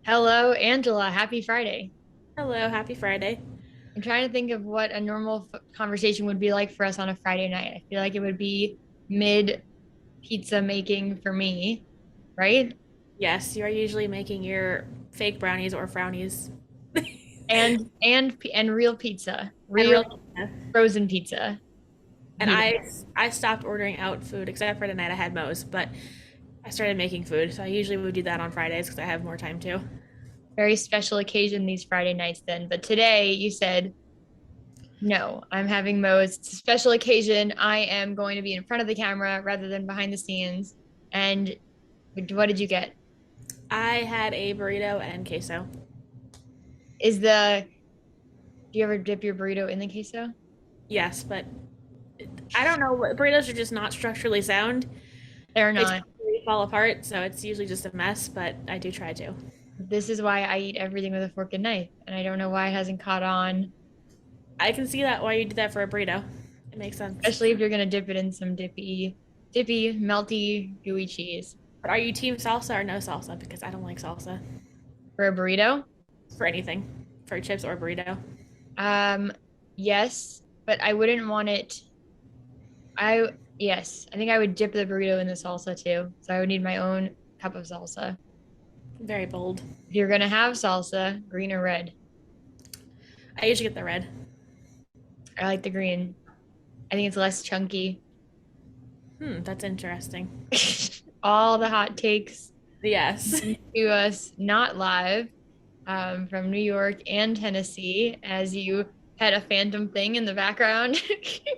Hello, Angela. Happy Friday. Hello, happy Friday. I'm trying to think of what a normal conversation would be like for us on a Friday night. I feel like it would be mid pizza making for me, right? Yes, you are usually making your fake brownies or frownies And real pizza, and real real pizza. frozen pizza. And Heat it. I stopped ordering out food except for tonight I had Moe's, but I started making food, so I usually would do that on Fridays because I have more time too. Very special occasion these Friday nights then. But today you said, no, I'm having Mo's. It's a special occasion. I am going to be in front of the camera rather than behind the scenes. And what did you get? I had a burrito and queso. Is the Do you ever dip your burrito in the queso? Yes, but I don't know what burritos are just not structurally sound. They're They not. totally fall apart, so it's usually just a mess, but I do try to. This is why I eat everything with a fork and knife, and I don't know why it hasn't caught on, I can see that why you do that for a burrito. It makes sense. especially if you're gonna dip it in some dippy, melty, gooey cheese But are you team salsa or no salsa? Because I don't like salsa for a burrito. for anything, for chips or burrito. Um, yes, but I wouldn't want it. I Yes, I think I would dip the burrito in the salsa too. So I would need my own cup of salsa. Very bold. If you're gonna have salsa, green or red? I usually get the red. I like the green. I think it's less chunky. That's interesting. All the hot takes Yes. to us not live from New York and Tennessee as you had a phantom thing in the background.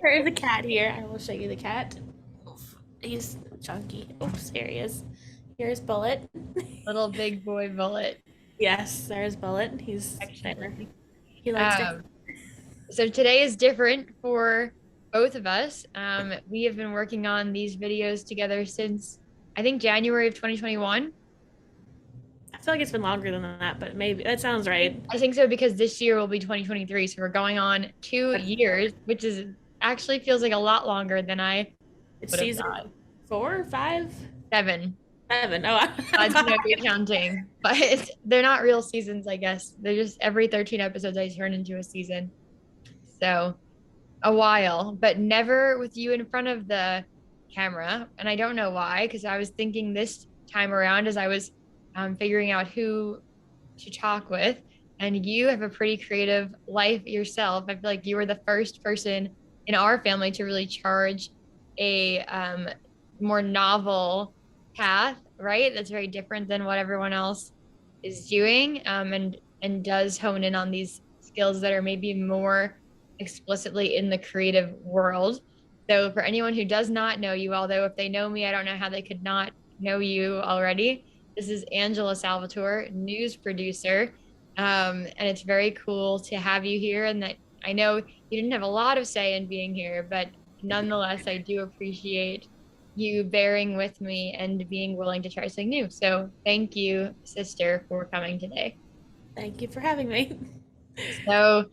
There is a cat here. I will show you the cat. Oof. He's chunky. Oops, here he is. Here's Bullet. Little big boy bullet. Yes, there's Bullet. He's there. Actually. He likes to. Um, so today is different for both of us. We have been working on these videos together since I think January of 2021. I feel like it's been longer than that, but maybe that sounds right. I think so because this year will be 2023. So we're going on 2 years, which is actually feels like a lot longer than I It's would have season thought. 4, 5, 7. 7. Oh, I do not be counting, but they're not real seasons, I guess. They're just every 13 episodes I turn into a season. So a while, but never with you in front of the camera. And I don't know why, because I was thinking this time around as I was figuring out who to talk with. And you have a pretty creative life yourself. I feel like you were the first person in our family to really charge a more novel path, right? That's very different than what everyone else is doing, and does hone in on these skills that are maybe more explicitly in the creative world. So for anyone who does not know you, although if they know me, I don't know how they could not know you already. This is Angela Salvatore, news producer. And it's very cool to have you here. And that I know you didn't have a lot of say in being here, but nonetheless, I do appreciate you bearing with me and being willing to try something new. So thank you, sister, for coming today. Thank you for having me. So,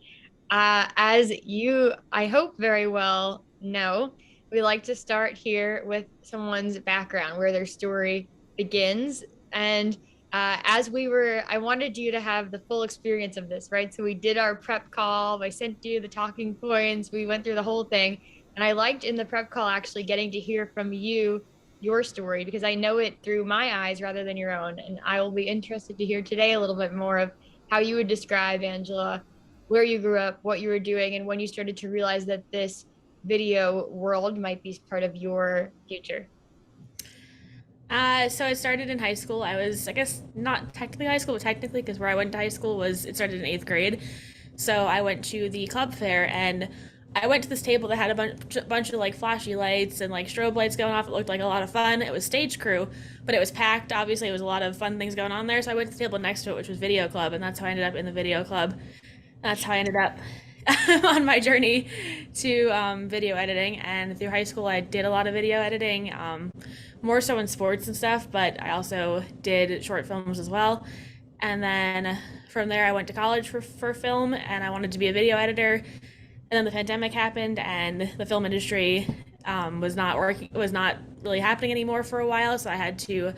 as you, I hope, very well know, we like to start here with someone's background, where their story begins. And I wanted you to have the full experience of this, right? So we did our prep call. I sent you the talking points. We went through the whole thing. And I liked in the prep call actually getting to hear from you your story because I know it through my eyes rather than your own. And I will be interested to hear today a little bit more of how you would describe, Angela, where you grew up, what you were doing, and when you started to realize that this video world might be part of your future. So I started in high school. I was, I guess, not technically high school, but technically, because where I went to high school was, it started in eighth grade. So I went to the club fair and I went to this table that had a bunch of like flashy lights and like strobe lights going off. It looked like a lot of fun. It was stage crew, but it was packed. Obviously, it was a lot of fun things going on there. So I went to the table next to it, which was video club, and that's how I ended up in the video club. That's how I ended up on my journey to video editing. And through high school, I did a lot of video editing, more so in sports and stuff, but I also did short films as well. And then from there, I went to college for film, and I wanted to be a video editor. And then the pandemic happened, and the film industry was not really happening anymore for a while. So I had to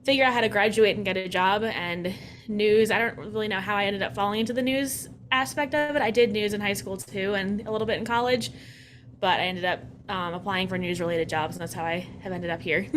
figure out how to graduate and get a job. And news. I don't really know how I ended up falling into the news aspect of it. I did news in high school too, and a little bit in college, but I ended up applying for news related jobs, and that's how I have ended up here.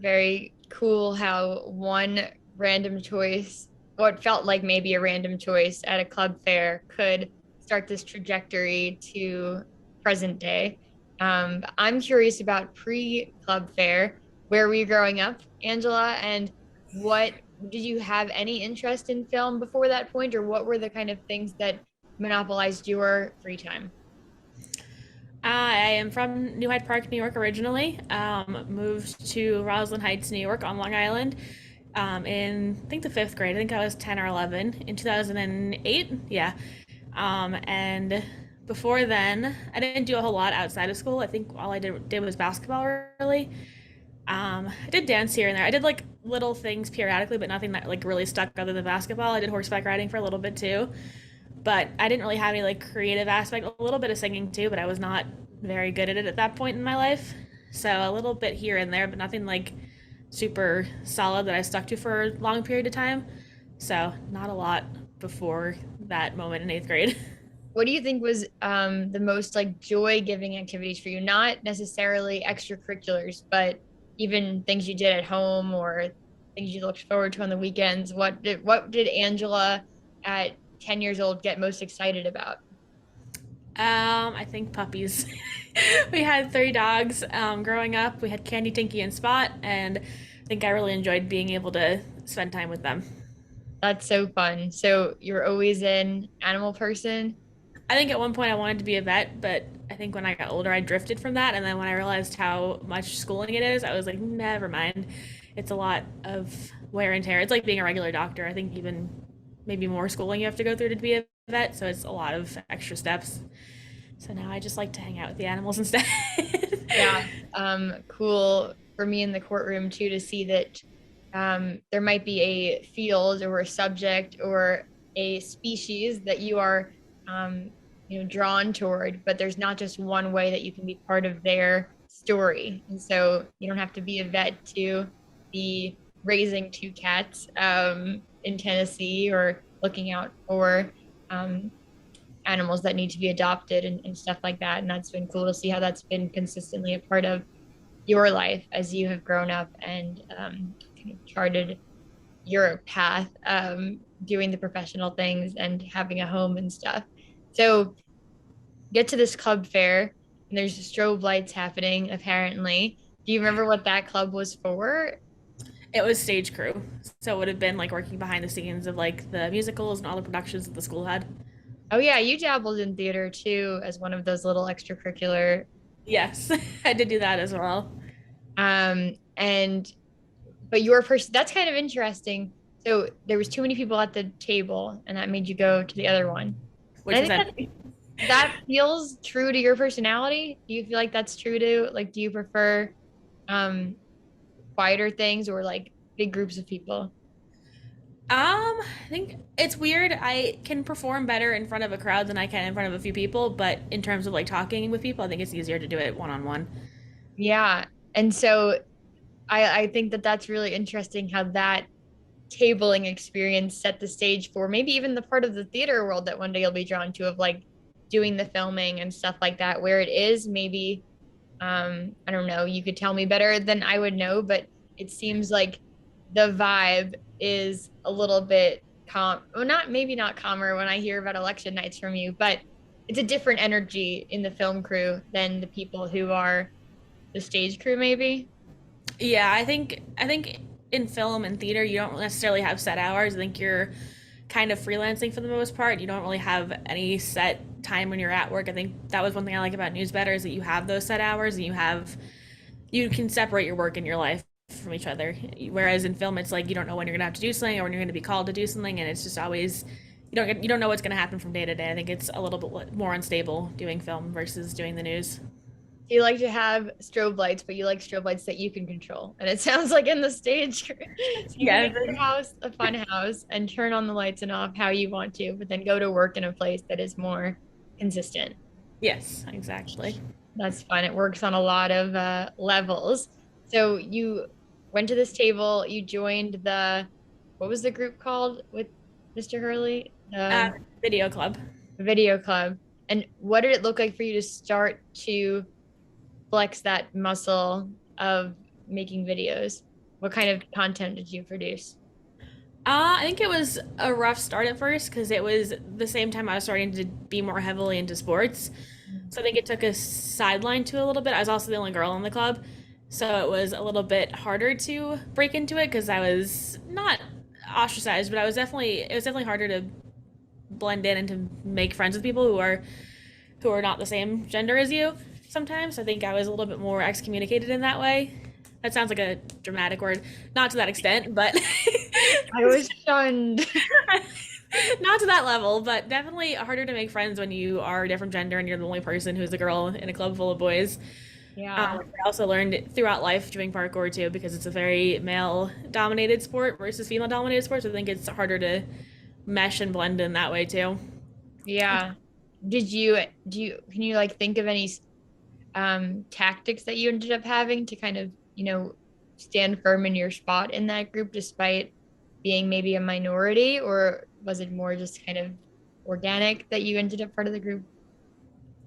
Very cool how one random choice, what felt like maybe a random choice at a club fair, could start this trajectory to present day. I'm curious about pre-club fair. Where were you growing up, Angela? And what did you have any interest in film before that point, or what were the kind of things that monopolized your free time? I am from New Hyde Park, New York originally. Moved to Roslyn Heights, New York on Long Island in, I think, the fifth grade. I think I was 10 or 11 in 2008. Yeah. And before then, I didn't do a whole lot outside of school. I think all I did was basketball, really. I did dance here and there. I did like little things periodically, but nothing that like really stuck other than basketball. I did horseback riding for a little bit too, but I didn't really have any like creative aspect. A little bit of singing too, but I was not very good at it at that point in my life. So a little bit here and there, but nothing like super solid that I stuck to for a long period of time. So not a lot before that moment in eighth grade. What do you think was the most like joy-giving activities for you? Not necessarily extracurriculars, but even things you did at home or things you looked forward to on the weekends. What did Angela at 10 years old get most excited about? I think puppies. We had three dogs growing up. We had Candy, Tinky, and Spot, and I think I really enjoyed being able to spend time with them. That's so fun. So you're always an animal person? I think at one point I wanted to be a vet, but I think when I got older I drifted from that, and then when I realized how much schooling it is, I was like, never mind. It's a lot of wear and tear. It's like being a regular doctor. I think even maybe more schooling you have to go through to be a vet, so it's a lot of extra steps. So now I just like to hang out with the animals instead. Yeah, cool for me in the courtroom too to see that there might be a field or a subject or a species that you are, um, drawn toward, but there's not just one way that you can be part of their story. And so you don't have to be a vet to be raising two cats in Tennessee or looking out for um, animals that need to be adopted and stuff like that. And that's been cool to see how that's been consistently a part of your life as you have grown up and kind of charted your path, doing the professional things and having a home and stuff. So get to this club fair and there's strobe lights happening apparently. Do you remember what that club was for? It was stage crew, so it would have been like working behind the scenes of like the musicals and all the productions that the school had. Oh yeah, you dabbled in theater too as one of those little extracurricular. Yes, I did do that as well. And but your person, that's kind of interesting. So there was too many people at the table and that made you go to the other one. And Which I was think that empty. that feels true to your personality. Do you feel like that's true to like do you prefer um quieter things or like big groups of people? I think it's weird. I can perform better in front of a crowd than I can in front of a few people, but in terms of like talking with people, I think it's easier to do it one on one. Yeah. And so I think that that's really interesting how that tabling experience set the stage for maybe even the part of the theater world that one day you'll be drawn to of like doing the filming and stuff like that, where it is maybe I don't know, you could tell me better than I would know, but it seems like the vibe is a little bit calm, well, not maybe not calmer when I hear about election nights from you, but it's a different energy in the film crew than the people who are the stage crew maybe. Yeah, I think in film and theater you don't necessarily have set hours. I think you're kind of freelancing for the most part. You don't really have any set time when you're at work. I think that was one thing I like about news better is that you have those set hours and you can separate your work and your life from each other. Whereas in film, it's like you don't know when you're gonna have to do something or when you're gonna be called to do something, and it's just always you don't know what's gonna happen from day to day. I think it's a little bit more unstable doing film versus doing the news. You like to have strobe lights, but you like strobe lights that you can control. And it sounds like in the stage, so you can Yeah, make your house a fun house and turn on the lights and off how you want to, but then go to work in a place that is more consistent. yes, exactly. That's fun. It works on a lot of levels. So you went to this table, you joined the what was the group called with Mr. Hurley? Uh, Video club. The video club. And what did it look like for you to start to flex that muscle of making videos? What kind of content did you produce? I think it was a rough start at first because it was the same time I was starting to be more heavily into sports. So I think it took a sideline to a little bit. I was also the only girl in the club, so it was a little bit harder to break into it because I was not ostracized, but it was definitely harder to blend in and to make friends with people who are not the same gender as you sometimes. I think I was a little bit more excommunicated in that way. That sounds like a dramatic word, not to that extent, but I was shunned. not to that level, but definitely harder to make friends when you are a different gender and you're the only person who's a girl in a club full of boys. Yeah. I also learned throughout life doing parkour too because it's a very male dominated sport versus female dominated sport. So I think it's harder to mesh and blend in that way too. Yeah. Can you like think of any tactics that you ended up having to kind of, stand firm in your spot in that group despite being maybe a minority, or was it more just kind of organic that you ended up part of the group?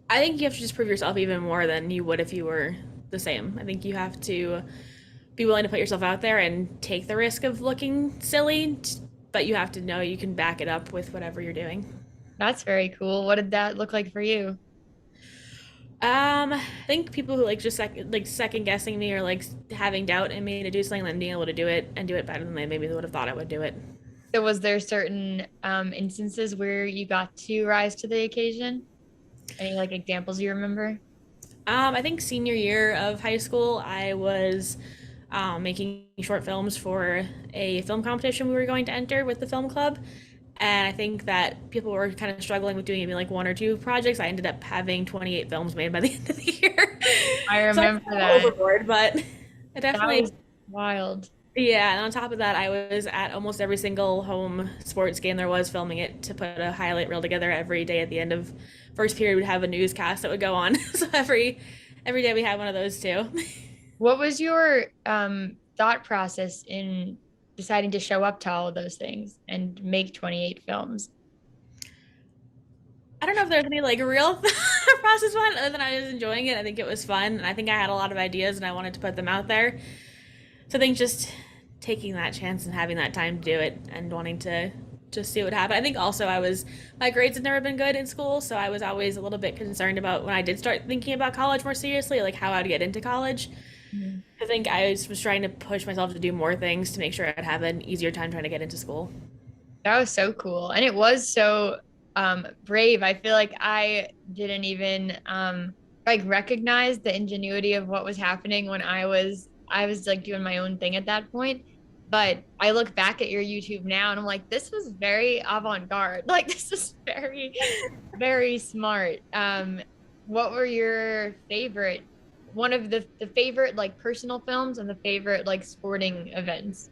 I think you have to just prove yourself even more than you would if you were the same. I think you have to be willing to put yourself out there and take the risk of looking silly, but you have to know you can back it up with whatever you're doing. That's very cool. What did that look like for you? I think people who like just second guessing me or like having doubt in me to do something, then being able to do it and do it better than they maybe would have thought I would do it. So was there certain instances where you got to rise to the occasion? Any like examples you remember? I think senior year of high school, I was making short films for a film competition we were going to enter with the film club. And I think that people were kind of struggling with doing maybe like one or two projects. I ended up having 28 films made by the end of the year. I So I remember was that. overboard, but I That definitely, was wild. yeah. And on top of that, I was at almost every single home sports game there was filming it to put a highlight reel together every day at the end of first period. We'd have a newscast that would go on. So every day we had one of those too. What was your thought process in deciding to show up to all of those things and make 28 films? I don't know if there's any like real process behind it other than I was enjoying it. I think it was fun, and I think I had a lot of ideas, and I wanted to put them out there. So I think just taking that chance and having that time to do it, and wanting to just see what happened. I think also my grades had never been good in school, so I was always a little bit concerned about when I did start thinking about college more seriously, like how I'd get into college. Mhm. I think I was trying to push myself to do more things to make sure I'd have an easier time trying to get into school. That was so cool. And it was so brave. I feel like I didn't even like recognize the ingenuity of what was happening when I was like doing my own thing at that point. But I look back at your YouTube now and I'm like, this was very avant-garde. Like this is very, very smart. What were your favorite, one of the favorite like personal films and the favorite like sporting events?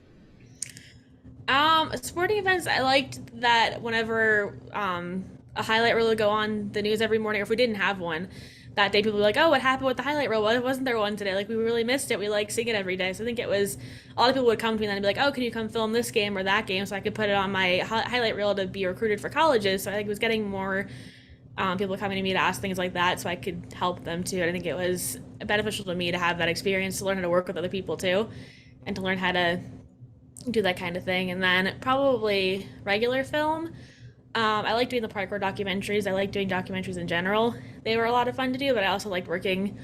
Sporting events, I liked that whenever a highlight reel would go on the news every morning, or if we didn't have one that day, people were like, "Oh, what happened with the highlight reel? Why wasn't there one today? Like, we really missed it. We like seeing it every day." So I think it was a lot of people would come to me and then be like, "Oh, can you come film this game or that game?" So I could put it on my highlight reel to be recruited for colleges. So I think it was getting more people coming to me to ask things like that, so I could help them too. And I think it was beneficial to me to have that experience to learn how to work with other people too, and to learn how to do that kind of thing. And then probably regular film. I like doing the parkour documentaries. I like doing documentaries in general. They were a lot of fun to do, but I also liked working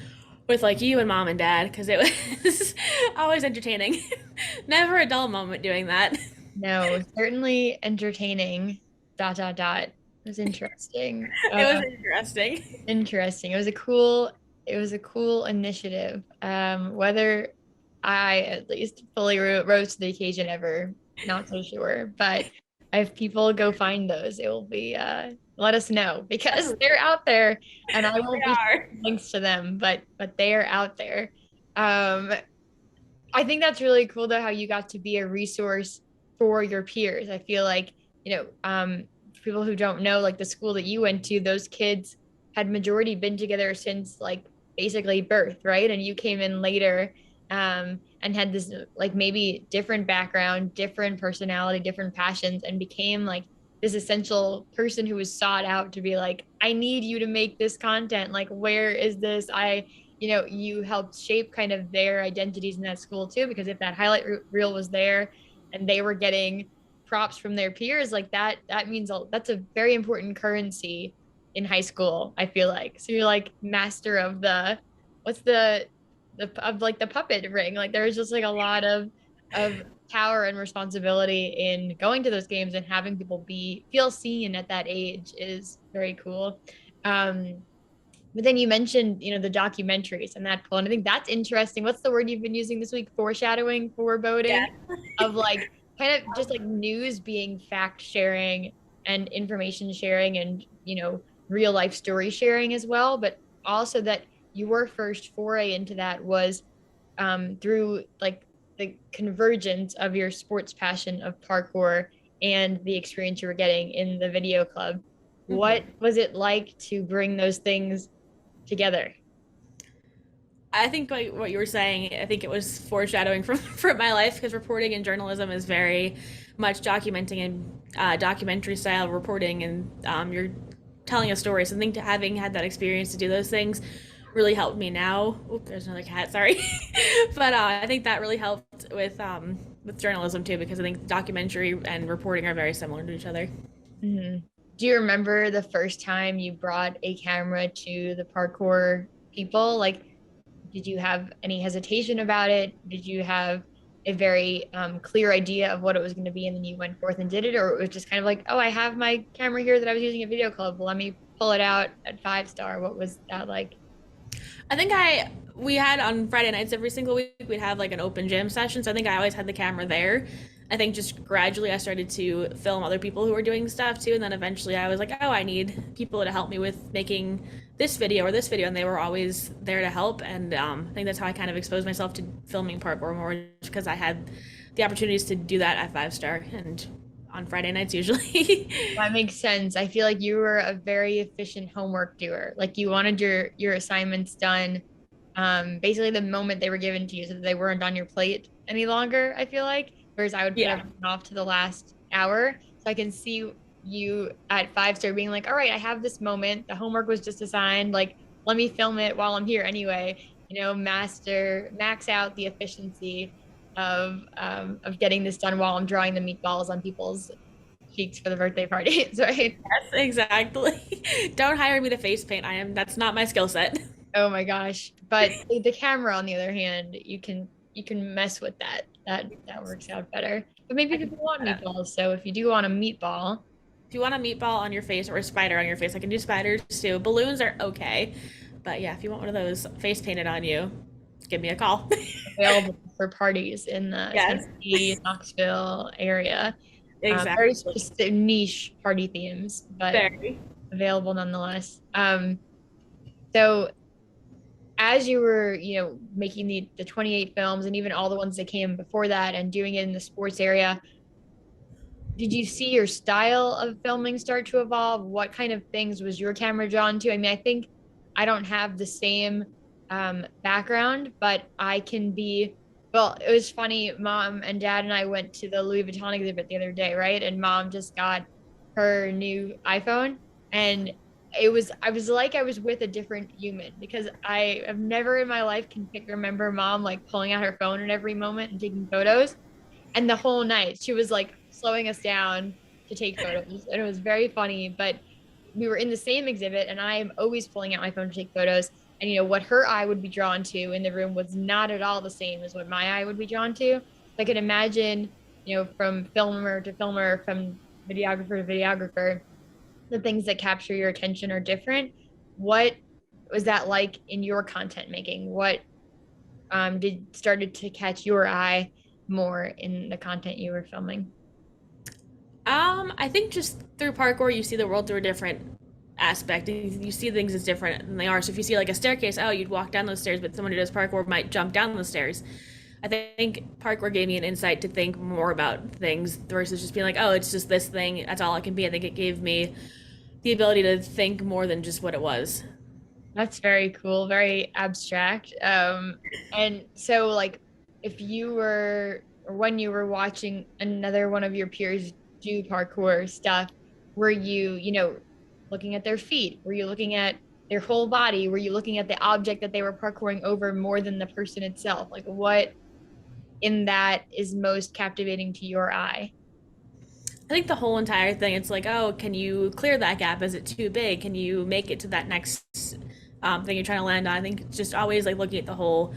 with like you and mom and dad because it was always entertaining. Never a dull moment doing that. No, certainly entertaining. Dot dot dot. It was interesting. It was interesting. Interesting. It was a cool initiative. Whether I at least fully rose to the occasion ever, not so sure. But if people go find those, it will be let us know because they're out there and I They won't be are. sharing links to them, but they are out there. Um, I think that's really cool though how you got to be a resource for your peers. I feel like, for people who don't know, like the school that you went to, those kids had majority been together since like basically birth, right? And you came in later. and had this like maybe different background, different personality, different passions, and became like this essential person who was sought out to be like, I need you to make this content. Like, where is this? You helped shape kind of their identities in that school too, because if that highlight reel was there and they were getting props from their peers, like that means that's a very important currency in high school, I feel like. So you're like master of what's the of like the puppet ring. Like there's just like a lot of power and responsibility in going to those games, and having people be feel seen at that age is very cool. Um, but then you mentioned, the documentaries and that pull, and I think that's interesting. What's the word you've been using this week? Foreshadowing, foreboding, Yeah. of like kind of just like news being fact sharing and information sharing, and real life story sharing as well. But also that your first foray into that was through like the convergence of your sports passion of parkour and the experience you were getting in the video club. What Mhm. was it like to bring those things together? I think like what you were saying, I think it was foreshadowing from from my life, because reporting and journalism is very much documenting and documentary style reporting, and you're telling a story. So I think having had that experience to do those things really helped me now. Oop, there's another cat. Sorry, but I think that really helped with journalism too, because I think documentary and reporting are very similar to each other. Mhm. Do you remember the first time you brought a camera to the parkour people? Like, did you have any hesitation about it? Did you have a very clear idea of what it was going to be, and then you went forth and did it? Or it was just kind of like, oh, I have my camera here that I was using at Video Club. Let me pull it out at 5 star. What was that like? I think we had on Friday nights every single week we'd have like an open gym session. So I think I always had the camera there. I think just gradually I started to film other people who were doing stuff too, and then eventually I was like, oh, I need people to help me with making this video, and they were always there to help. And I think that's how I kind of exposed myself to filming parkour more, because I had the opportunities to do that at 5 star and on Friday nights usually. That makes sense. I feel like you were a very efficient homework doer. Like you wanted your assignments done basically the moment they were given to you, so that they weren't on your plate any longer, I feel like. Whereas I would put Yeah. everything off to the last hour. So I can see you at 5 star being like, all right, I have this moment. The homework was just assigned. Like, let me film it while I'm here anyway. Max out the efficiency of getting this done while I'm drawing the meatballs on people's cheeks for the birthday parties, right? Yes, exactly. Don't hire me to face paint. That's not my skill set. Oh my gosh. But the camera, on the other hand, you can mess with that. That works out better. But maybe I can people do want that. meatballs. So if you do want a meatball, If you want a meatball on your face or a spider on your face, I can do spiders too. Balloons are okay. But yeah, if you want one of those face painted on you, give me a call. available for parties in the Yes, Tennessee, Knoxville area. Very exactly. specific niche party themes, but Very. available nonetheless. So as you were, making the 28 films, and even all the ones that came before that, and doing it in the sports area, did you see your style of filming start to evolve? What kind of things was your camera drawn to? I mean, I think I don't have the same background, but I can be. Well, it was funny. Mom and dad and I went to the Louis Vuitton exhibit the other day, right? And mom just got her new iPhone, and I was like I was with a different human, because I have never in my life can remember mom like pulling out her phone at every moment and taking photos. And the whole night she was like slowing us down to take photos, and it was very funny. But we were in the same exhibit, and I am always pulling out my phone to take photos, and what her eye would be drawn to in the room was not at all the same as what my eye would be drawn to. So I could imagine, from filmer to filmer, from videographer to videographer, the things that capture your attention are different. What was that like in your content making? What did started to catch your eye more in the content you were filming? I think just through parkour, you see the world through a different aspect. You see things as different than they are. So if you see like a staircase, oh, you'd walk down those stairs, but someone who does parkour might jump down the stairs. I think parkour gave me an insight to think more about things versus just being like, oh, it's just this thing. That's all it can be. I think it gave me the ability to think more than just what it was. That's very cool, very abstract. And so like if you were, or when you were watching another one of your peers do parkour stuff, were you, looking at their feet? Were you looking at their whole body? Were you looking at the object that they were parkouring over more than the person itself? Like, what in that is most captivating to your eye? I think the whole entire thing, it's like, oh, can you clear that gap? Is it too big? Can you make it to that next thing you're trying to land on? I think it's just always like looking at the whole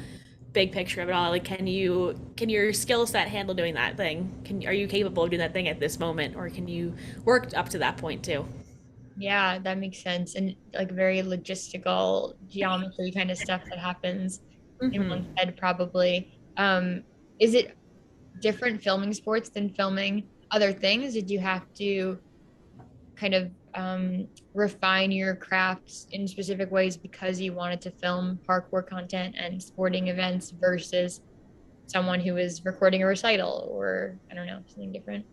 big picture of it all. Like, can your skill set handle doing that thing? Are you capable of doing that thing at this moment, or can you work up to that point too? Yeah, that makes sense. And like very logistical geometry kind of stuff that happens in one's Mm-hmm. head, probably. Is it different filming sports than filming other things? Did you have to kind of refine your crafts in specific ways because you wanted to film parkour content and sporting events versus someone who is recording a recital or I don't know, something different?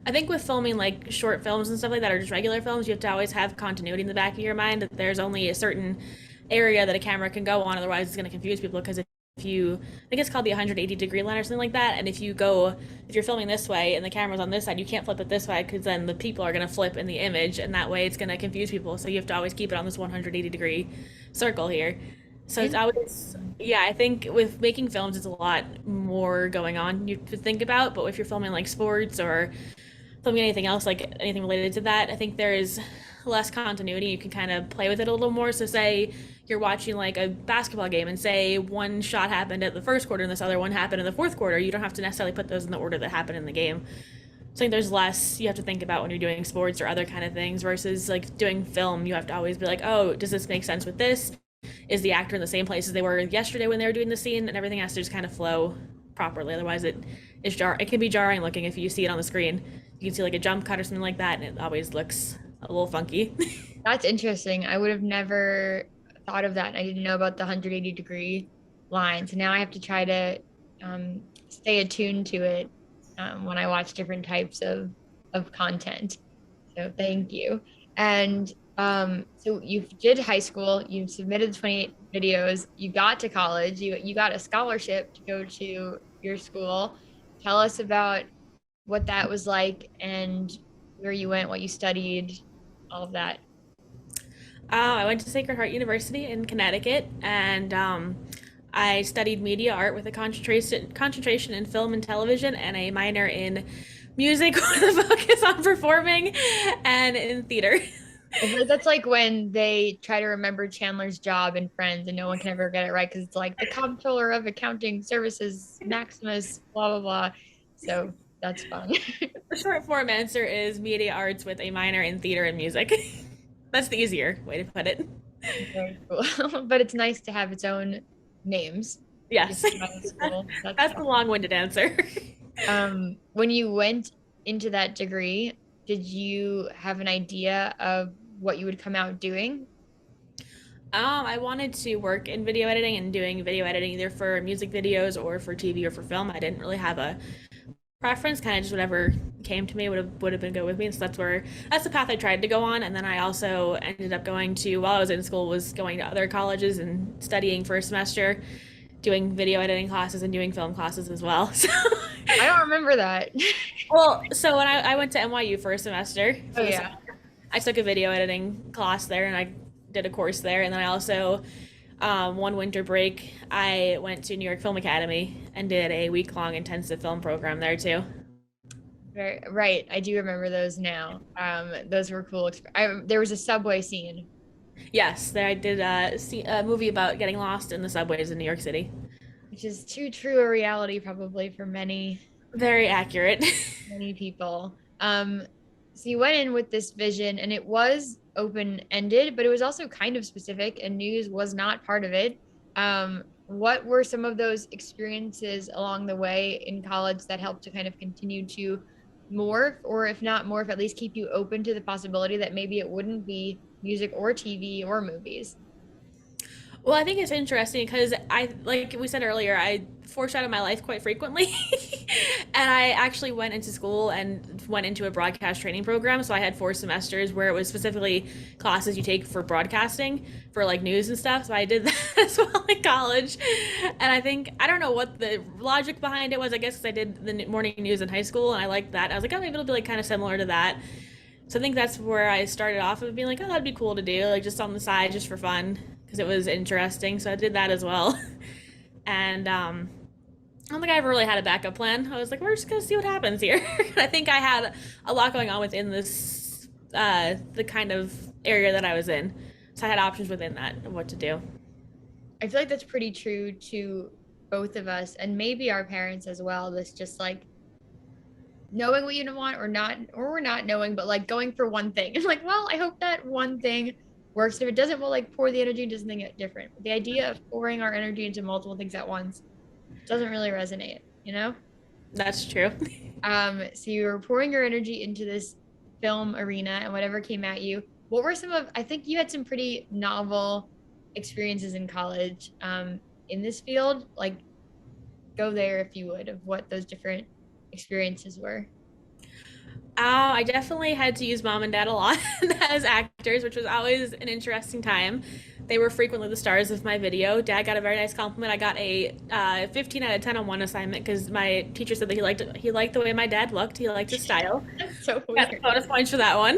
I think with filming like short films and stuff like that, or just regular films, you have to always have continuity in the back of your mind that there's only a certain area that a camera can go on. Otherwise, it's going to confuse people. Because if you, I think it's called the 180-degree line or something like that. And if you're filming this way and the camera's on this side, you can't flip it this way because then the people are going to flip in the image, and that way it's going to confuse people. So you have to always keep it on this 180-degree circle here. So it's always, yeah, I think with making films, it's a lot more going on you to think about. But if you're filming like sports or filming anything else, like anything related to that, I think there is less continuity. You can kind of play with it a little more. So say you're watching like a basketball game and say one shot happened at the first quarter and this other one happened in the fourth quarter. You don't have to necessarily put those in the order that happened in the game. So I think there's less you have to think about when you're doing sports or other kind of things versus like doing film. You have to always be like, oh, does this make sense with this? Is the actor in the same place as they were yesterday when they were doing the scene? And everything has to just kind of flow properly. Otherwise, it can be jarring looking if you see it on the screen. You can see like a jump cut or something like that, and it always looks a little funky. That's interesting. I would have never thought of that. I didn't know about the 180-degree line. So now I have to try to stay attuned to it when I watch different types of content. So thank you. And so you did high school, you submitted 28 videos, you got to college, you got a scholarship to go to your school. Tell us about what that was like and where you went, what you studied, all of that. I went to Sacred Heart University in Connecticut, and I studied media art with a concentration in film and television, and a minor in music with a focus on performing and in theater. I feel like that's like when they try to remember Chandler's job in Friends and no one can ever get it right because it's like the comptroller of accounting services, Maximus, blah, blah, blah. So that's fun. The short form answer is media arts with a minor in theater and music. That's the easier way to put it. Very cool. But it's nice to have its own names. Yes. School. That's That's fun. the long-winded answer. When you went into that degree, did you have an idea of what you would come out doing? I wanted to work in video editing and doing video editing either for music videos or for TV or for film. I didn't really have a preference, kind of just whatever came to me would have been good with me. So that's the path I tried to go on. And then I also ended up going to, while I was in school, was going to other colleges and studying for a semester, doing video editing classes and doing film classes as well. So I don't remember that. well, so when I went to NYU for a semester Oh for the yeah. summer, I took a video editing class there and I did a course there. And then I also, one winter break, I went to New York Film Academy and did a week-long intensive film program there too. Very right. I do remember those now. Those were cool. There was a subway scene, Yes, there I did a movie about getting lost in the subways in New York City. which is too true a reality probably for Very accurate. many people. So you went in with this vision and it was open-ended, but it was also kind of specific and news was not part of it. What were some of those experiences along the way in college that helped to kind of continue to morph, or if not morph, at least keep you open to the possibility that maybe it wouldn't be music or TV or movies? Well, I think it's interesting because like we said earlier, I foreshadowed my life quite frequently. And I actually went into school and went into a broadcast training program. So I had 4 semesters where it was specifically classes you take for broadcasting for like news and stuff. So I did that as well in college. And I think, I don't know what the logic behind it was. I guess 'cause I did the morning news in high school and I liked that. I was like, oh, maybe it'll be like kind of similar to that. So I think that's where I started off of being like, oh, that'd be cool to do, like just on the side, just for fun, because it was interesting. So I did that as well. And I don't think I ever really had a backup plan. I was like, we're just gonna see what happens here. I think I had a lot going on within this, the kind of area that I was in. So I had options within that of what to do. I feel like that's pretty true to both of us and maybe our parents as well. This just like knowing what you want or not, or we're not knowing, but like going for one thing. And like, well, I hope that one thing works. If it doesn't, we'll like pour the energy into something different. But the idea of pouring our energy into multiple things at once doesn't really resonate, you know? That's true. So you were pouring your energy into this film arena and whatever came at you. What were some of, I think you had some pretty novel experiences in college in this field. Like, go there if you would, of what those different experiences were. I definitely had to use mom and dad a lot as actors, which was always an interesting time. They were frequently the stars of my video. Dad got a very nice compliment. I got a 15 out of 10 on one assignment because my teacher said that he liked the way my dad looked. He liked his style. That's so Got weird. bonus points for that one.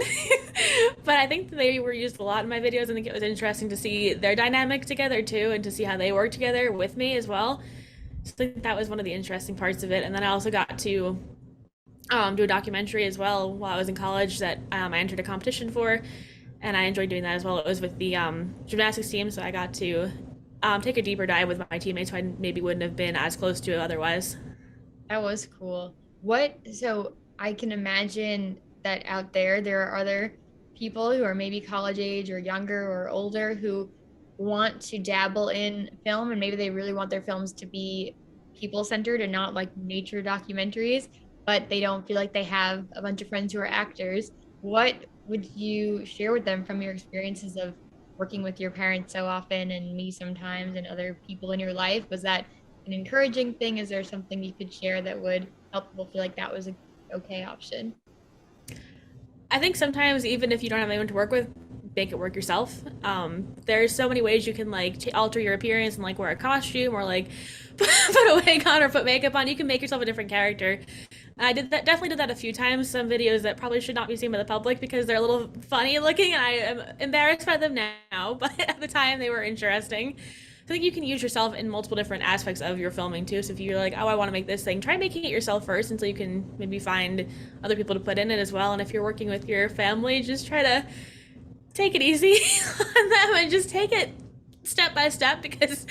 But I think they were used a lot in my videos. I think it was interesting to see their dynamic together too, and to see how they work together with me as well. So I think that was one of the interesting parts of it. And then I also got to do a documentary as well while I was in college that I entered a competition for, and I enjoyed doing that as well. It was with the gymnastics team, so I got to take a deeper dive with my teammates who I maybe wouldn't have been as close to otherwise. That was cool. So I can imagine that out there are other people who are maybe college age or younger or older who want to dabble in film and maybe they really want their films to be people centered and not like nature documentaries, but they don't feel like they have a bunch of friends who are actors. What would you share with them from your experiences of working with your parents so often and me sometimes and other people in your life? Was that an encouraging thing? Is there something you could share that would help people feel like that was a okay option? I think sometimes even if you don't have anyone to work with, make it work yourself. There's so many ways you can like alter your appearance and like wear a costume or like put a wig on or put makeup on. You can make yourself a different character. I did that, definitely did that a few times. Some videos that probably should not be seen by the public because they're a little funny looking, and I am embarrassed by them now. But at the time, they were interesting. I think you can use yourself in multiple different aspects of your filming too. So if you're like, oh, I want to make this thing, try making it yourself first until you can maybe find other people to put in it as well. And if you're working with your family, just try to take it easy on them and just take it step by step, because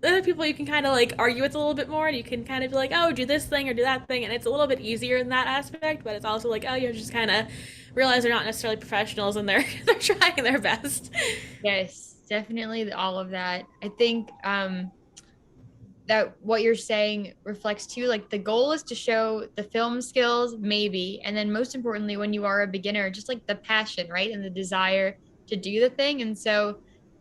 other people you can kind of like argue with a little bit more, and you can kind of be like, oh, do this thing or do that thing, and it's a little bit easier in that aspect. But it's also like, oh, you just kind of realize they're not necessarily professionals and they're they're trying their best. Yes, definitely all of that. I think that what you're saying reflects too, like the goal is to show the film skills, maybe, and then most importantly, when you are a beginner, just like the passion, right, and the desire to do the thing. And so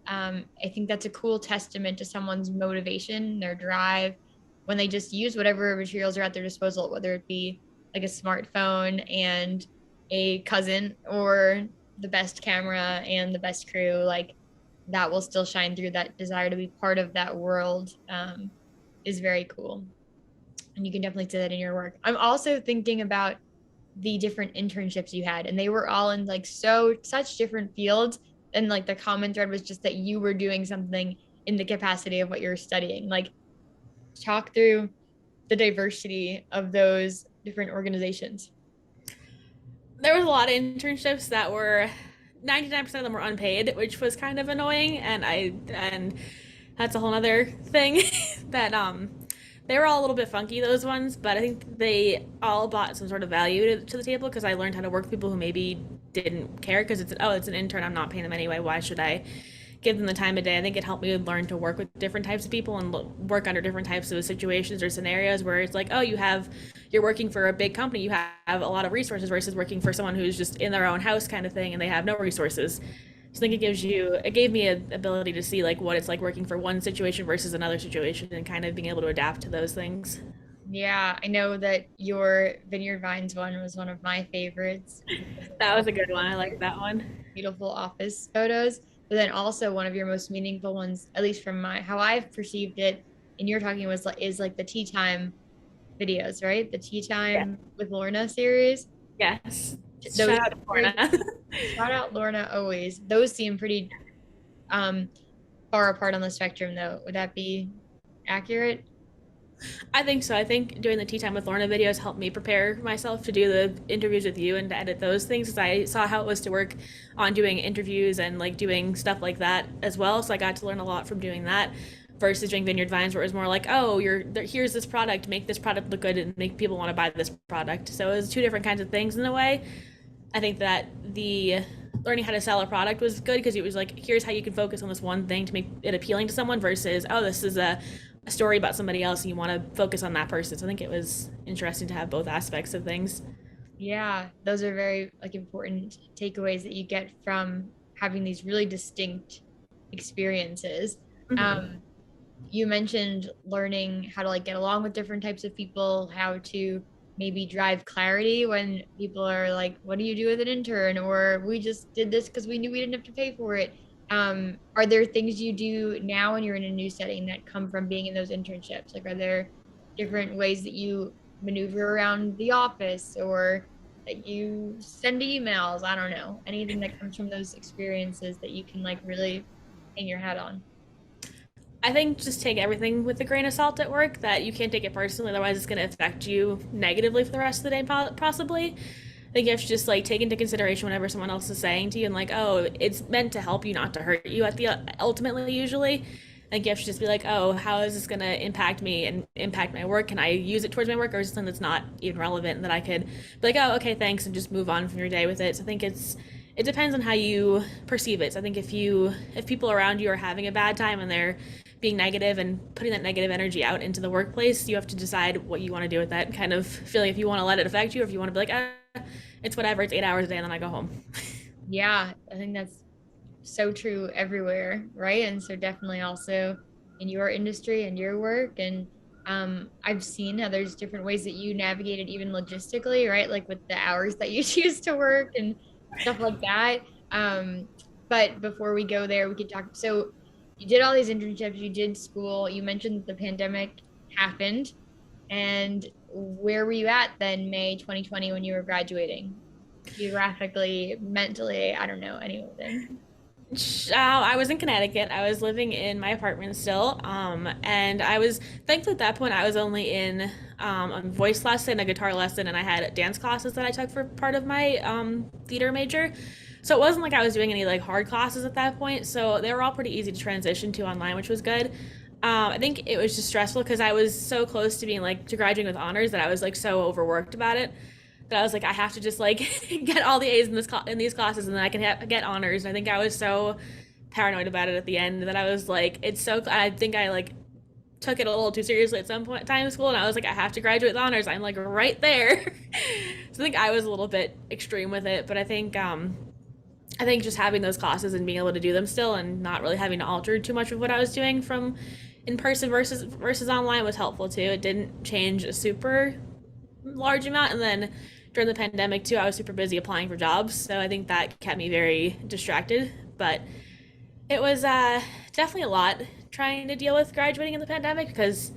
I think that's a cool testament to someone's motivation, their drive, when they just use whatever materials are at their disposal, whether it be like a smartphone and a cousin or the best camera and the best crew. Like that will still shine through. That desire to be part of that world is very cool. And you can definitely see that in your work. I'm also thinking about the different internships you had, and they were all in like such different fields. And like the common thread was just that you were doing something in the capacity of what you're studying. Like talk through the diversity of those different organizations. There was a lot of internships that were 99% of them were unpaid, which was kind of annoying, and that's a whole other thing that they were all a little bit funky, those ones, but I think they all brought some sort of value to the table because I learned how to work with people who maybe didn't care because it's an intern, I'm not paying them anyway, why should I give them the time of day? I think it helped me learn to work with different types of people and work under different types of situations or scenarios where it's like, oh, you're working for a big company, you have a lot of resources versus working for someone who's just in their own house kind of thing and they have no resources. So I think it gave me an ability to see like what it's like working for one situation versus another situation and kind of being able to adapt to those things. Yeah, I know that your Vineyard Vines one was one of my favorites because of That all was a good one. I the like that one. beautiful office photos. But then also one of your most meaningful ones, at least from my how I've perceived it, and you're talking was like is like the tea time videos, right? The tea Yeah. time with Lorna series. Yes. Those Shout out to very Lorna. shout out Lorna always. Those seem pretty um far apart on the spectrum though. Would that be accurate? I think so. I think doing the Tea Time with Lorna videos helped me prepare myself to do the interviews with you and to edit those things because I saw how it was to work on doing interviews and like doing stuff like that as well. So I got to learn a lot from doing that versus doing Vineyard Vines where it was more like, oh, here's this product, make this product look good and make people want to buy this product. So it was two different kinds of things in a way. I think that the learning how to sell a product was good because it was like, here's how you can focus on this one thing to make it appealing to someone versus, oh, this is a story about somebody else and you want to focus on that person. So I think it was interesting to have both aspects of things. Yeah, those are very like important takeaways that you get from having these really distinct experiences. Mm-hmm. Um, you mentioned learning how to like get along with different types of people, how to maybe drive clarity when people are like, "What do you do with an intern?" Or "We just did this because we knew we didn't have to pay for it." Are there things you do now when you're in a new setting that come from being in those internships? Like, are there different ways that you maneuver around the office or that you send emails? I don't know. Anything that comes from those experiences that you can like really hang your hat on. I think just take everything with a grain of salt at work, that you can't take it personally, otherwise it's going to affect you negatively for the rest of the day, possibly. I think you have to just like take into consideration whatever someone else is saying to you and like, oh, it's meant to help you, not to hurt you at the ultimately usually. I think you have to just be like, oh, how is this going to impact me and impact my work? Can I use it towards my work, or is it something that's not even relevant that I could be like, oh, okay, thanks, and just move on from your day with it? So I think it depends on how you perceive it. So I think if people around you are having a bad time and they're being negative and putting that negative energy out into the workplace, you have to decide what you want to do with that kind of feeling. If you want to let it affect you, or if you want to be like, it's whatever, it's 8 hours a day, and then I go home. Yeah, I think that's so true everywhere, right? And so definitely also in your industry and your work. And I've seen how there's different ways that you navigate it, even logistically, right? Like with the hours that you choose to work and stuff like that. But before we go there, we could talk. So you did all these internships, you did school, you mentioned the pandemic happened. And where were you at then, May 2020, when you were graduating? Geographically, mentally, I don't know, anything. I was in Connecticut. I was living in my apartment still, and I was thankfully at that point I was only in a voice lesson, a guitar lesson, and I had dance classes that I took for part of my theater major. So it wasn't like I was doing any like hard classes at that point. So they were all pretty easy to transition to online, which was good. I think it was just stressful because I was so close to being like to graduating with honors that I was like so overworked about it that I was like, I have to just like get all the A's in in these classes, and then I can get honors. And I think I was so paranoid about it at the end that I was like, it's so. I think I like took it a little too seriously at some point in time in school, and I was like, I have to graduate with honors. I'm like right there. So I think I was a little bit extreme with it, but I think just having those classes and being able to do them still and not really having to alter too much of what I was doing from in person versus online was helpful too. It didn't change a super large amount, and then during the pandemic too, I was super busy applying for jobs, so I think that kept me very distracted. But it was definitely a lot trying to deal with graduating in the pandemic because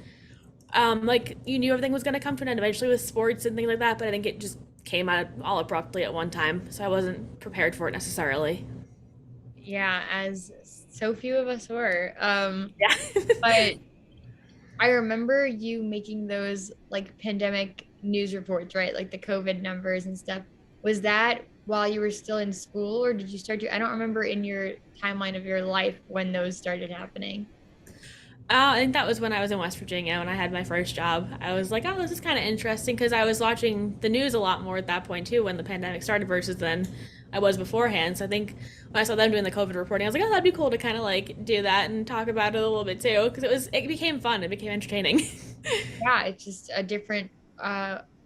like you knew everything was going to come to an end eventually with sports and things like that, but I think it just came out all abruptly at one time, so I wasn't prepared for it necessarily. Yeah, as so few of us were. Yeah. But I remember you making those like pandemic news reports, right? Like the COVID numbers and stuff. Was that while you were still in school, or did you start to? I don't remember in your timeline of your life when those started happening. I think that was when I was in West Virginia when I had my first job. I was like, oh, this is kind of interesting because I was watching the news a lot more at that point too when the pandemic started versus then I was beforehand. So I think when I saw them doing the COVID reporting, I was like, oh, that'd be cool to kind of like do that and talk about it a little bit too because it became fun, it became entertaining. Yeah, it's just a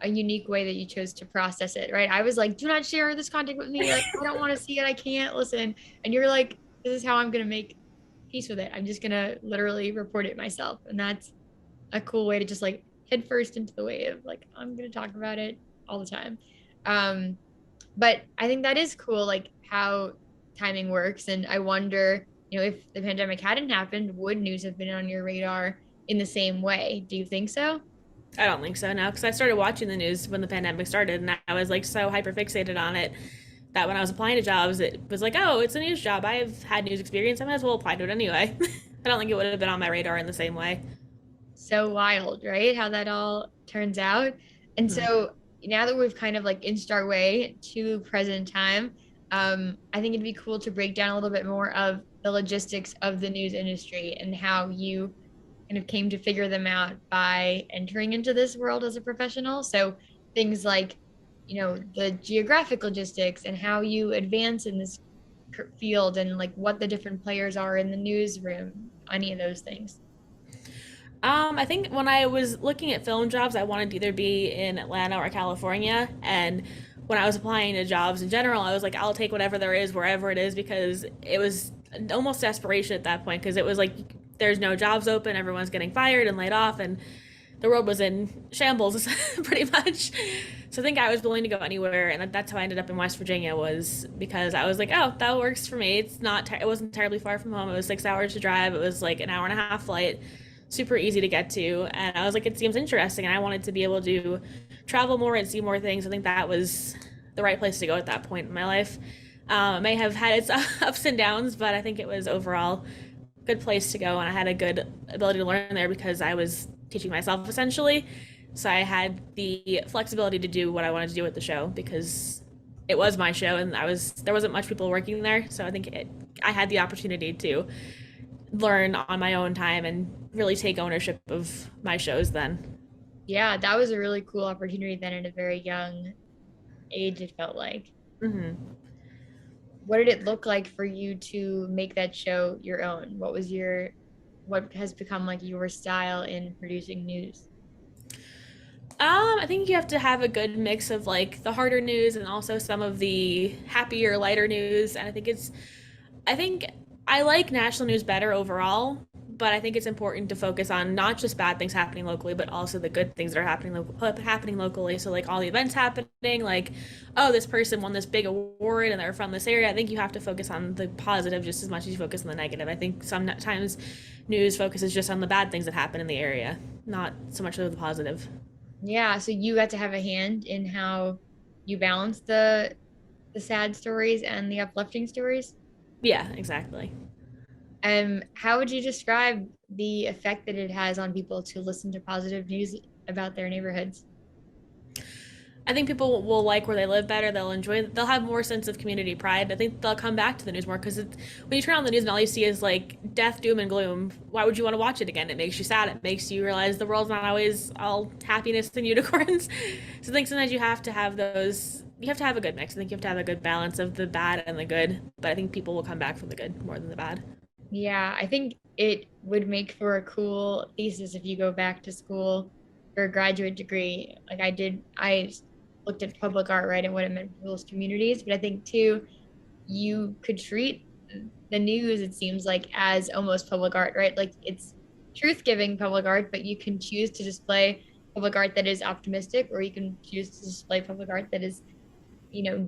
a unique way that you chose to process it, right? I was like, do not share this content with me. Like, I don't want to see it. I can't listen. And you're like, this is how I'm going to make peace with it. I'm just going to literally report it myself. And that's a cool way to just like head first into the wave. Like, I'm going to talk about it all the time. Um, but I think that is cool, like how timing works. And I wonder, if the pandemic hadn't happened, would news have been on your radar in the same way? Do you think so? I don't think so, no, because I started watching the news when the pandemic started, and I was like so hyper fixated on it that when I was applying to jobs, it was like, oh, it's a news job. I've had news experience. I might as well apply to it anyway. I don't think it would have been on my radar in the same way. So wild, right? How that all turns out. And Hmm. so now that we've kind of like inched our way to present time, I think it'd be cool to break down a little bit more of the logistics of the news industry and how you kind of came to figure them out by entering into this world as a professional. So things like, the geographic logistics and how you advance in this field and like what the different players are in the newsroom, any of those things. I think when I was looking at film jobs, I wanted to either be in Atlanta or California. And when I was applying to jobs in general, I was like, I'll take whatever there is, wherever it is, because it was almost desperation at that point. Because it was like, there's no jobs open, everyone's getting fired and laid off, and the world was in shambles pretty much. So I think I was willing to go anywhere, and that's how I ended up in West Virginia, was because I was like, oh, that works for me. It wasn't terribly far from home. It was 6 hours to drive. It was like an hour and a half flight, super easy to get to, and I was like, it seems interesting, and I wanted to be able to travel more and see more things. I think that was the right place to go at that point in my life. It may have had its ups and downs, but I think it was overall a good place to go, and I had a good ability to learn there because I was teaching myself essentially. So I had the flexibility to do what I wanted to do with the show because it was my show, and there wasn't much people working there. So I think I had the opportunity to learn on my own time and really take ownership of my shows then. Yeah, that was a really cool opportunity then at a very young age, it felt like. Mm-hmm. What did it look like for you to make that show your own? What has become like your style in producing news? I think you have to have a good mix of like the harder news and also some of the happier, lighter news. And I think I like national news better overall, but I think it's important to focus on not just bad things happening locally, but also the good things that are happening locally. So like all the events happening, like, oh, this person won this big award and they're from this area. I think you have to focus on the positive just as much as you focus on the negative. I think sometimes news focuses just on the bad things that happen in the area, not so much of the positive. Yeah, so you got to have a hand in how you balance the sad stories and the uplifting stories. Yeah, exactly. How would you describe the effect that it has on people to listen to positive news about their neighborhoods? I think people will like where they live better. They'll have more sense of community pride. I think they'll come back to the news more because when you turn on the news and all you see is like death, doom, and gloom, why would you want to watch it again? It makes you sad. It makes you realize the world's not always all happiness and unicorns. So I think sometimes you have to have a good mix. I think you have to have a good balance of the bad and the good. But I think people will come back for the good more than the bad. Yeah, I think it would make for a cool thesis if you go back to school for a graduate degree. Like I looked at public art, right, and what it meant for those communities. But I think too, you could treat the news, it seems like, as almost public art, right? Like it's truth giving public art, but you can choose to display public art that is optimistic, or you can choose to display public art that is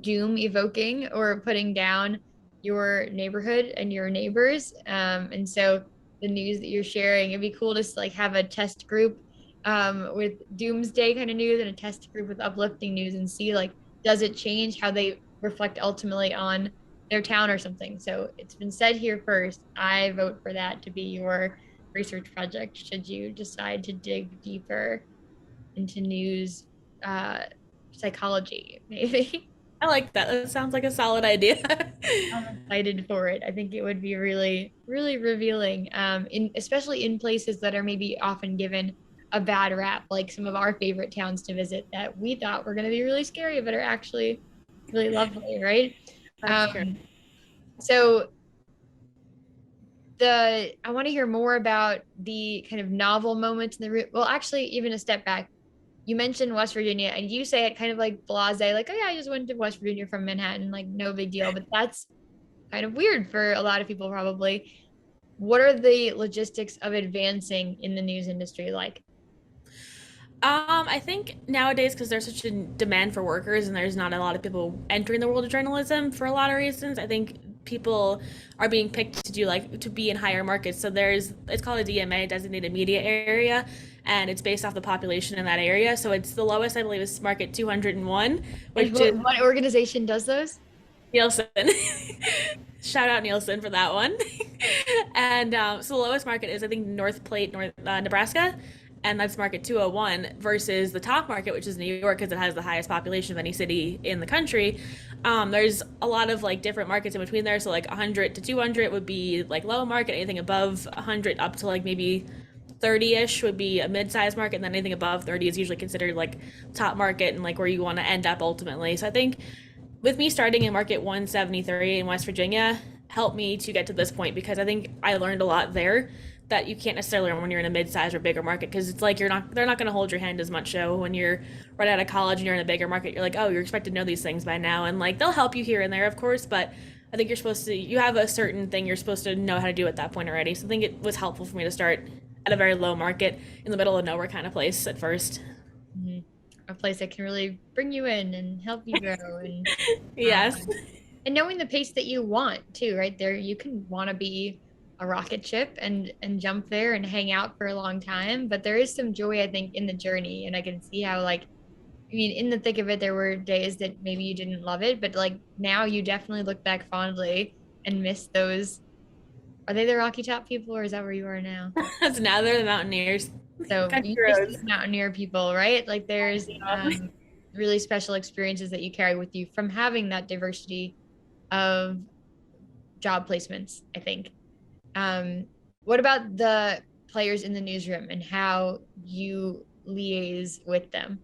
doom evoking or putting down your neighborhood and your neighbors. And so the news that you're sharing, it'd be cool to like have a test group with doomsday kind of news and a test group with uplifting news and see like, does it change how they reflect ultimately on their town or something? So it's been said here first. I vote for that to be your research project should you decide to dig deeper into news uh, psychology, maybe. I like that. That sounds like a solid idea. I'm excited for it. I think it would be really, really revealing, in especially in places that are maybe often given a bad rap, like some of our favorite towns to visit that we thought were going to be really scary, but are actually really lovely, right? That's true. Um, so I want to hear more about the kind of novel moments in the room. Well, actually, even a step back. you mentioned West Virginia and you say it kind of like blase, like, oh yeah, I just went to West Virginia from Manhattan, like no big deal. But that's kind of weird for a lot of people, probably. What are the logistics of advancing in the news industry like? I think nowadays, because there's such a demand for workers and there's not a lot of people entering the world of journalism for a lot of reasons, I think people are being picked to do like to be in higher markets. So it's called a DMA, designated media area, and it's based off the population in that area. So it's the lowest, I believe, is market 201, And which is what organization does those? Nielsen. Shout out Nielsen for that one. And so the lowest market is, I think, North Platte, Nebraska, and that's market 201 versus the top market, which is New York, because it has the highest population of any city in the country. There's a lot of like different markets in between there. So like 100 to 200 would be like low market. Anything above 100 up to like maybe 30-ish would be a mid-sized market, and then anything above 30 is usually considered like top market and like where you want to end up ultimately. So I think with me starting in market 173 in West Virginia helped me to get to this point, because I think I learned a lot there that you can't necessarily learn when you're in a mid-sized or bigger market, because it's like they're not going to hold your hand as much. So when you're right out of college and you're in a bigger market, you're like, oh, you're expected to know these things by now, and like they'll help you here and there, of course, but I think you have a certain thing you're supposed to know how to do at that point already. So I think it was helpful for me to start at a very low market in the middle of nowhere kind of place at first. Mhm. A place that can really bring you in and help you grow, Yes. and knowing the pace that you want too, right? There you can want to be a rocket ship and jump there and hang out for a long time, but there is some joy, I think, in the journey. And I can see how, like, I mean, in the thick of it, there were days that maybe you didn't love it, but like now you definitely look back fondly and miss those. Are they the Rocky Top people, or is that where you are now? So now they're the Mountaineers. So Country you miss these roads. mountaineer people, right? Like there's really special experiences that you carry with you from having that diversity of job placements, I think. What about the players in the newsroom and how you liaise with them?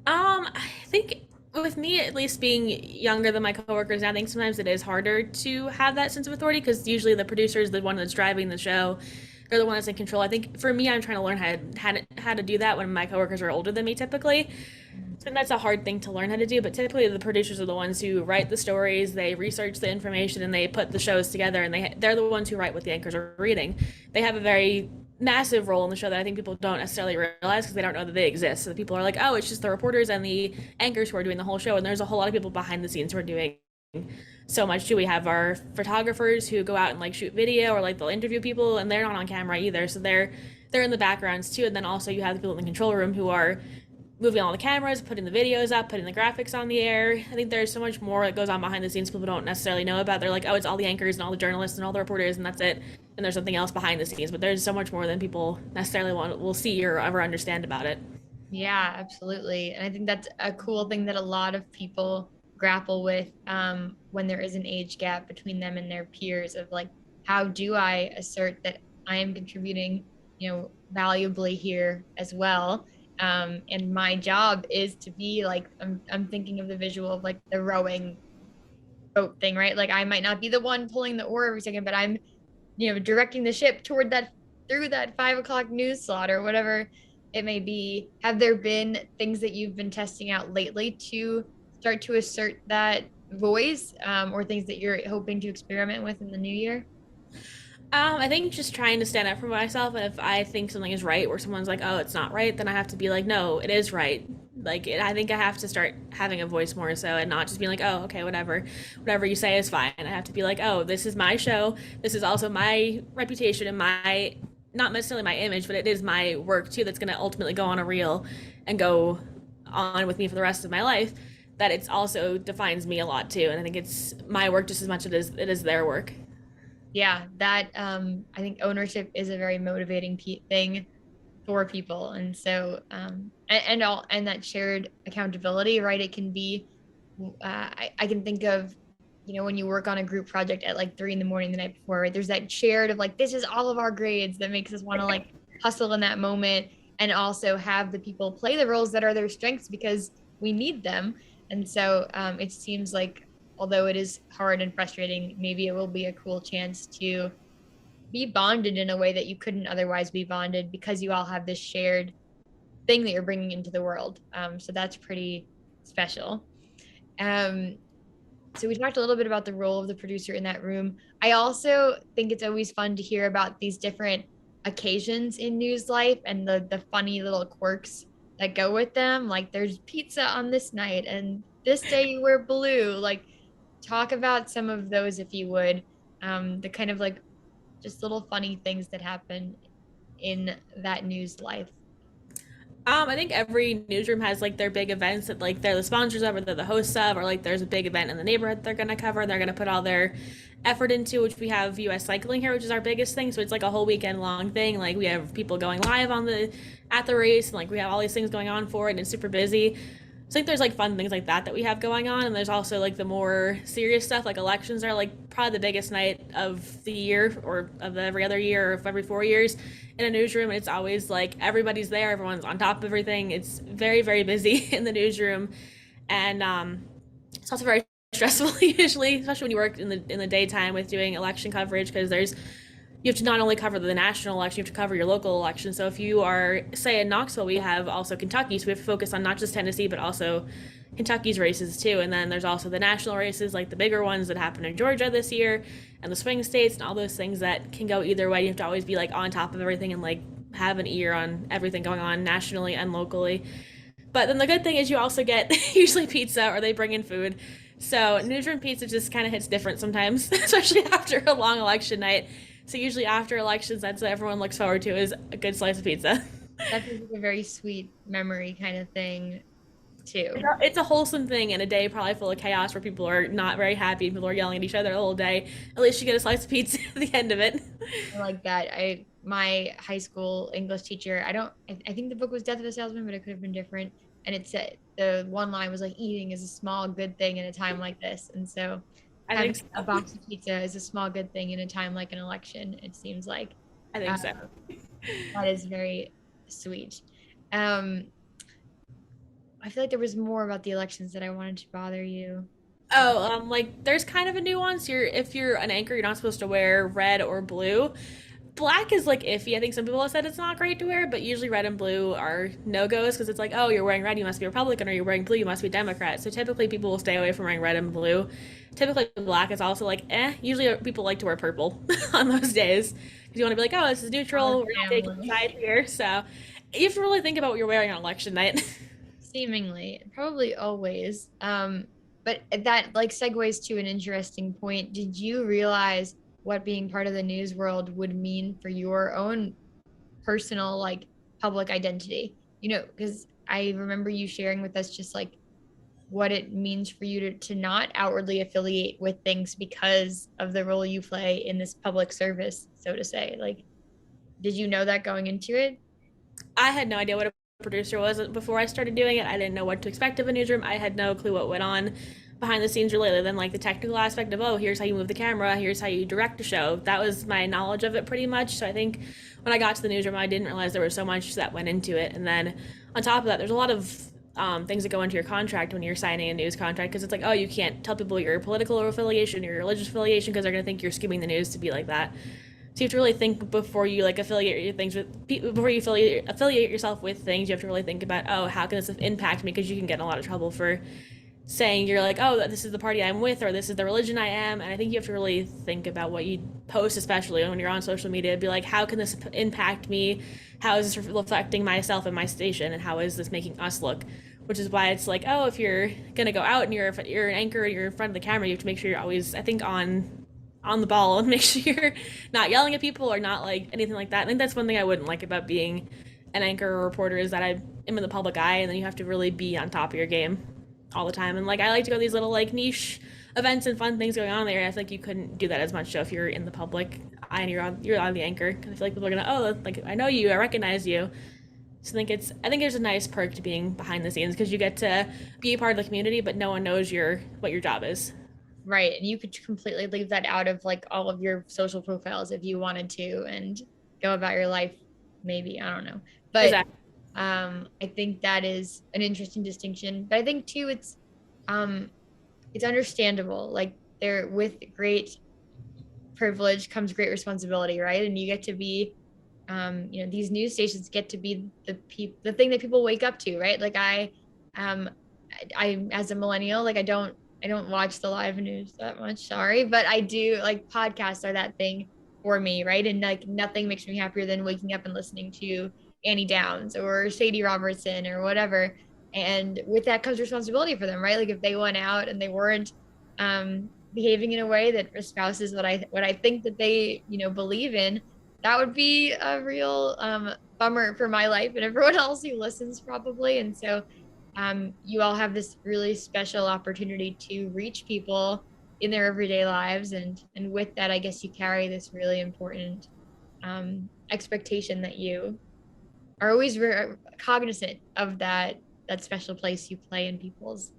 I think with me at least being younger than my coworkers, I think sometimes it is harder to have that sense of authority, because usually the producer is the one that's driving the show. They're the one that's in control. I think for me, I'm trying to learn how to do that when my coworkers are older than me typically. So that's a hard thing to learn how to do, but typically the producers are the ones who write the stories, they research the information, and they put the shows together, and they're the ones who write what the anchors are reading. They have a very massive role in the show that I think people don't necessarily realize, because they don't know that they exist. So people are like, oh, it's just the reporters and the anchors who are doing the whole show, and there's a whole lot of people behind the scenes who are doing so much too. We have our photographers who go out and like shoot video, or like they'll interview people, and they're not on camera either, so they're in the backgrounds too. And then also you have the people in the control room who are moving all the cameras, putting the videos up, putting the graphics on the air. I think there's so much more that goes on behind the scenes people don't necessarily know about. They're like, oh, it's all the anchors and all the journalists and all the reporters, and that's it. And there's something else behind the scenes, but there's so much more than people necessarily will see or ever understand about it. Yeah, absolutely. And I think that's a cool thing that a lot of people grapple with when there is an age gap between them and their peers of like, how do I assert that I am contributing, valuably here as well? And my job is to be like, I'm thinking of the visual of like the rowing boat thing, right? Like I might not be the one pulling the oar every second, but I'm, directing the ship toward that through that 5 o'clock news slot or whatever it may be. Have there been things that you've been testing out lately to start to assert that voice, or things that you're hoping to experiment with in the new year? I think just trying to stand up for myself, and if I think something is right, where someone's like, "Oh, it's not right," then I have to be like, "No, it is right." I think I have to start having a voice more so, and not just being like, "Oh, okay, whatever you say is fine." I have to be like, "Oh, this is my show. This is also my reputation and my not necessarily my image, but it is my work too that's going to ultimately go on a reel and go on with me for the rest of my life." That it's also defines me a lot too, and I think it's my work just as much as it is their work. Yeah, that I think ownership is a very motivating thing for people. And so and that shared accountability, right? It can be I can think of, when you work on a group project at like 3 in the morning the night before, right? There's that shared of like, this is all of our grades, that makes us want to like hustle in that moment, and also have the people play the roles that are their strengths because we need them. And so it seems like, although it is hard and frustrating, maybe it will be a cool chance to be bonded in a way that you couldn't otherwise be bonded, because you all have this shared thing that you're bringing into the world. So that's pretty special. Um, so we talked a little bit about the role of the producer in that room. I also think it's always fun to hear about these different occasions in news life and the funny little quirks that go with them. Like there's pizza on this night and this day you wear blue. Like talk about some of those if you would. The kind of like just little funny things that happen in that news life. I think every newsroom has like their big events that like they're the sponsors of or they're the hosts of, or like there's a big event in the neighborhood they're gonna cover. They're gonna put all their effort into, which we have US cycling here, which is our biggest thing. So it's like a whole weekend long thing. Like we have people going live on the at the race, and like we have all these things going on for it, and it's super busy. So I think there's like fun things like that we have going on, and there's also like the more serious stuff. Like elections are like probably the biggest night of the year, or of every other year, or of every 4 years in a newsroom. It's always like everybody's there, everyone's on top of everything. It's very very busy in the newsroom, and it's also very stressful usually, especially when you work in the daytime with doing election coverage, because there's you have to not only cover the national election, you have to cover your local election. So if you are, say, in Knoxville, we have also Kentucky, so we have to focus on not just Tennessee, but also Kentucky's races too. And then there's also the national races, like the bigger ones that happen in Georgia this year, and the swing states, and all those things that can go either way. You have to always be like on top of everything and like have an ear on everything going on nationally and locally. But then the good thing is you also get usually pizza, or they bring in food. So newsroom pizza just kind of hits different sometimes, especially after a long election night. So usually after elections, that's what everyone looks forward to, is a good slice of pizza. That feels like a very sweet memory kind of thing too. It's a wholesome thing in a day probably full of chaos where people are not very happy and people are yelling at each other the whole day. At least you get a slice of pizza at the end of it. I like that. My high school English teacher, I think the book was Death of a Salesman, but it could have been different. And it said the one line was like, eating is a small good thing in a time like this. And so I having think so. a box of pizza is a small good thing in a time like an election, it seems like. I think so. That is very sweet. Um, I feel like there was more about the elections that I wanted to bother you. Oh, like there's kind of a nuance. If you're an anchor, you're not supposed to wear red or blue. Black is like iffy. I think some people have said it's not great to wear, but usually red and blue are no-goes, because it's like, oh, you're wearing red, you must be Republican, or you're wearing blue, you must be Democrat. So typically people will stay away from wearing red and blue. Typically black is also like Usually people like to wear purple on those days, because you want to be like, oh, this is neutral, we're not taking a side here. So you have to really think about what you're wearing on election night. Seemingly, probably always. But that like segues to an interesting point. Did you realize what being part of the news world would mean for your own personal like public identity? You know, because I remember you sharing with us just like what it means for you to not outwardly affiliate with things because of the role you play in this public service, so to say. Like, did you know that going into it? I had no idea what a producer was before I started doing it. I didn't know what to expect of a newsroom. I had no clue what went on behind the scenes really, other than like the technical aspect of, oh, here's how you move the camera, here's how you direct a show. That was my knowledge of it pretty much. So I think when I got to the newsroom, I didn't realize there was so much that went into it. And then on top of that, there's a lot of things that go into your contract when you're signing a news contract, because it's like, oh, you can't tell people your political affiliation or your religious affiliation, because they're going to think you're skimming the news to be like that. So you have to really think before you like affiliate your things with before you affiliate yourself with things. You have to really think about, oh, how can this impact me? Because you can get in a lot of trouble for saying you're like, oh, this is the party I'm with, or this is the religion I am. And I think you have to really think about what you post, especially when you're on social media. Be like, how can this impact me? How is this reflecting myself and my station? And how is this making us look? Which is why it's like, oh, if you're gonna go out and you're an anchor and you're in front of the camera, you have to make sure you're always, I think, on the ball, and make sure you're not yelling at people or not like anything like that. I think that's one thing I wouldn't like about being an anchor or reporter, is that I am in the public eye, and then you have to really be on top of your game all the time. And like I like to go to these little like niche events and fun things going on there. I feel like you couldn't do that as much so if you're in the public eye and you're on the anchor. Because I feel like people are gonna, oh, like I know you, I recognize you. So I think there's a nice perk to being behind the scenes, because you get to be a part of the community, but no one knows what your job is. Right. And you could completely leave that out of like all of your social profiles if you wanted to and go about your life, maybe. I don't know. But Exactly. I think that is an interesting distinction. But I think too it's understandable. Like there with great privilege comes great responsibility, right? And you get to be these news stations get to be the thing that people wake up to, right? Like um, I as a millennial, like I don't watch the live news that much, sorry, but I do like podcasts are that thing for me, right? And like nothing makes me happier than waking up and listening to Annie Downs or Sadie Robertson or whatever. And with that comes responsibility for them, right? Like if they went out and they weren't behaving in a way that espouses what I think that they, believe in, that would be a real bummer for my life and everyone else who listens probably. And so you all have this really special opportunity to reach people in their everyday lives, and with that, I guess you carry this really important expectation that you are always cognizant of that special place you play in people's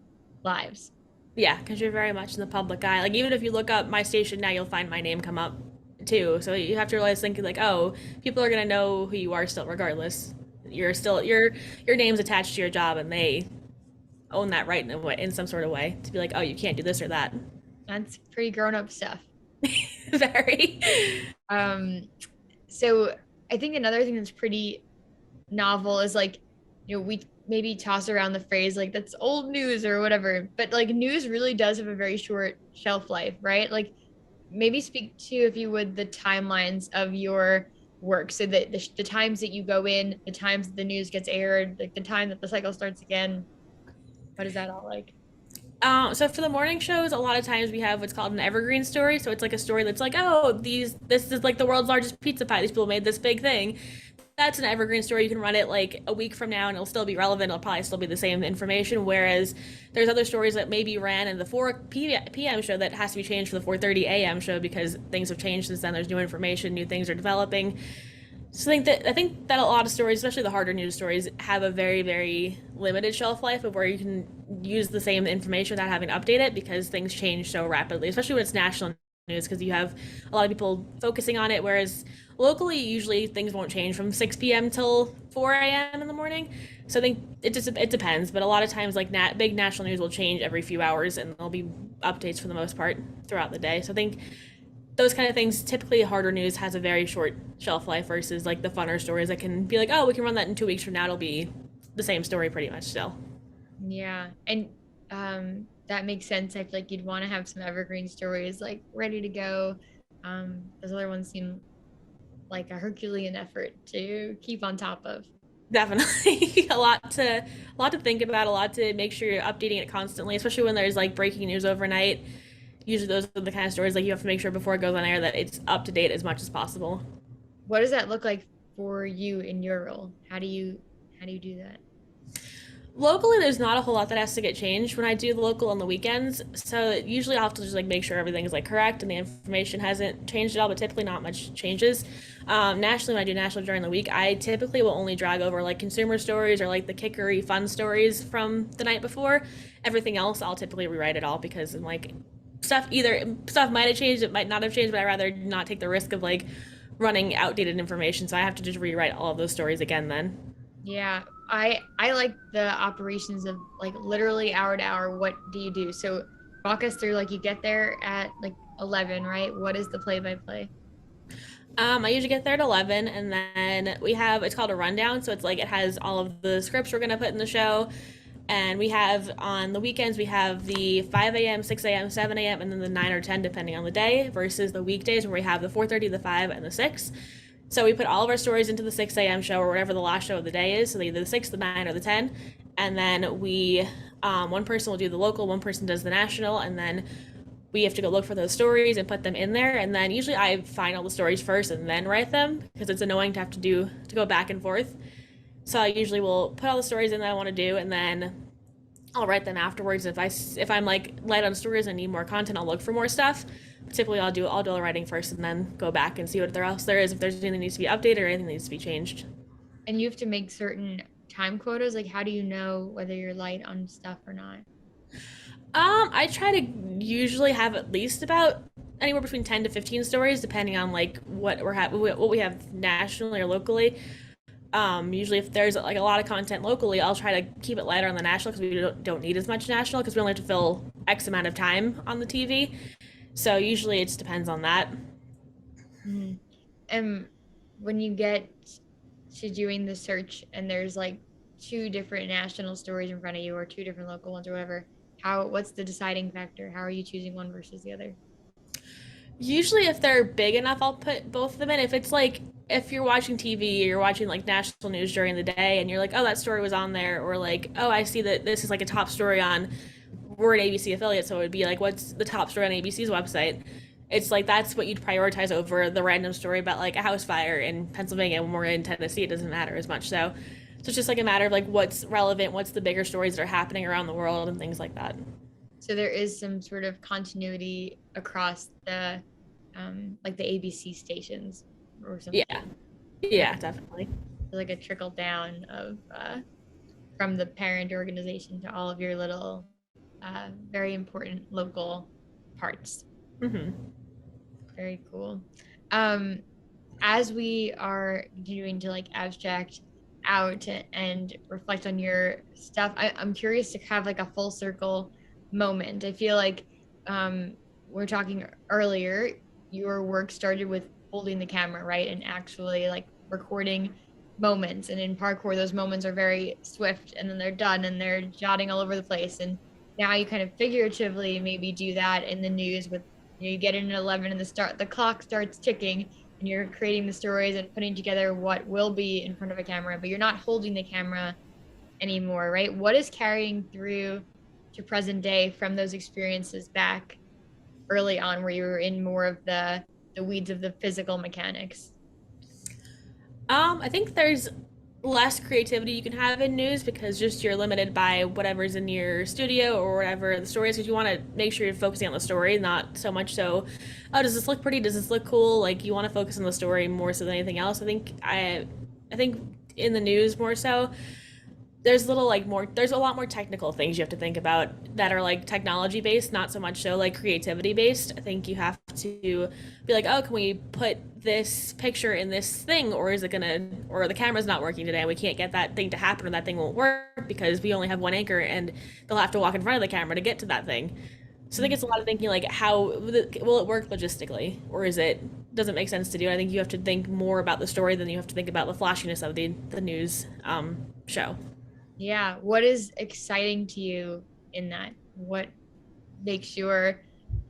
lives. Yeah, because you're very much in the public eye. Like even if you look up my station now, you'll find my name come up too. So you have to realize thinking like, oh, people are gonna know who you are still, regardless. You're still your name's attached to your job, and they own that right in a way, in some sort of way, to be like, oh, you can't do this or that. That's pretty grown up stuff. Very. Um, so I think another thing that's pretty novel is like, we maybe toss around the phrase like that's old news or whatever, but like news really does have a very short shelf life, right? Like maybe speak to, if you would, the timelines of your work. So that the times that you go in, the times that the news gets aired, like the time that the cycle starts again. What is that all like? So for the morning shows, a lot of times we have what's called an evergreen story. So it's like a story that's like, oh, this is like the world's largest pizza pie. These people made this big thing. That's an evergreen story. You can run it like a week from now and it'll still be relevant. It'll probably still be the same information. Whereas there's other stories that maybe ran in the 4 p.m. show that has to be changed for the 4:30 a.m. show because things have changed since then. There's new information, new things are developing. So I think that a lot of stories, especially the harder news stories, have a very, very limited shelf life of where you can use the same information without having to update it because things change so rapidly, especially when it's national news because you have a lot of people focusing on it, whereas locally usually things won't change from 6 p.m. till 4 a.m. in the morning. So I think it depends, but a lot of times like big national news will change every few hours and there'll be updates for the most part throughout the day. So I think those kind of things, typically harder news has a very short shelf life versus like the funner stories that can be like, oh, we can run that in 2 weeks from now. It'll be the same story pretty much still. Yeah. And that makes sense. I feel like you'd want to have some evergreen stories like ready to go. Those other ones seem like a Herculean effort to keep on top of. Definitely a lot to think about, a lot to make sure you're updating it constantly, especially when there's like breaking news overnight. Usually those are the kind of stories like you have to make sure before it goes on air that it's up to date as much as possible. What does that look like for you in your role? How do you do that? Locally, there's not a whole lot that has to get changed when I do the local on the weekends. So usually I'll have to just like make sure everything is like correct and the information hasn't changed at all. But typically not much changes. Nationally, when I do national during the week, I typically will only drag over like consumer stories or like the kickery fun stories from the night before. Everything else, I'll typically rewrite it all because I'm like stuff might have changed, it might not have changed, but I'd rather not take the risk of like running outdated information. So I have to just rewrite all of those stories again then. Yeah, I like the operations of like literally hour to hour. What do you do? So walk us through, like you get there at like 11, right? What is the play by play? I usually get there at 11, and then we have it's called a rundown. So it's like it has all of the scripts we're gonna put in the show, and we have on the weekends we have the 5 a.m., 6 a.m., 7 a.m., and then the 9 or 10 depending on the day. Versus the weekdays where we have the 4:30, the 5, and the 6. So we put all of our stories into the 6 a.m. show or whatever the last show of the day is. So either the 6, the 9, or the 10. And then one person will do the local, one person does the national, and then we have to go look for those stories and put them in there. And then usually I find all the stories first and then write them because it's annoying to have to go back and forth. So I usually will put all the stories in that I want to do, and then I'll write them afterwards. If I'm like light on stories and need more content, I'll look for more stuff. But typically, I'll do the writing first and then go back and see what else there is. If there's anything that needs to be updated or anything that needs to be changed. And you have to make certain time quotas. Like, how do you know whether you're light on stuff or not? I try to usually have at least about anywhere between 10 to 15 stories, depending on like what we have nationally or locally. Usually if there's like a lot of content locally, I'll try to keep it lighter on the national because we don't need as much national because we only have to fill X amount of time on the TV. So usually it just depends on that. Mm-hmm. And when you get to doing the search and there's like two different national stories in front of you or two different local ones or whatever, what's the deciding factor? How are you choosing one versus the other? Usually, if they're big enough, I'll put both of them in. If it's like, if you're watching TV, or you're watching like national news during the day, and you're like, oh, that story was on there, or like, oh, I see that this is like a top story on, we're an ABC affiliate, so it would be like, what's the top story on ABC's website? It's like that's what you'd prioritize over the random story about like a house fire in Pennsylvania when we're in Tennessee. It doesn't matter as much. So it's just like a matter of like what's relevant, what's the bigger stories that are happening around the world, and things like that. So there is some sort of continuity across the like the ABC stations or Yeah, something. yeah, definitely. Like a trickle down of from the parent organization to all of your little very important local parts. Mm-hmm. Very cool. Um, as we are continuing to like abstract out and reflect on your stuff, I'm curious to have like a full circle moment. I feel like we're talking earlier, your work started with holding the camera, right? And actually like recording moments. And in parkour, those moments are very swift and then they're done and they're jotting all over the place. And now you kind of figuratively maybe do that in the news with you get in at 11 and the clock starts ticking and you're creating the stories and putting together what will be in front of a camera, but you're not holding the camera anymore, right? What is carrying through to present day from those experiences back early on where you were in more of the weeds of the physical mechanics? I think there's less creativity you can have in news because just you're limited by whatever's in your studio or whatever the story is because you want to make sure you're focusing on the story, not so much so, oh, does this look pretty? Does this look cool? Like you want to focus on the story more so than anything else. I think in the news more so there's a lot more technical things you have to think about that are like technology based, not so much so like creativity based. I think you have to be like, oh, can we put this picture in this thing, or is it gonna, or the camera's not working today and we can't get that thing to happen, or that thing won't work because we only have one anchor and they'll have to walk in front of the camera to get to that thing. So I think it's a lot of thinking like, how will it work logistically, or is it doesn't make sense to do. I think you have to think more about the story than you have to think about the flashiness of the news show. Yeah. What is exciting to you in that? What makes your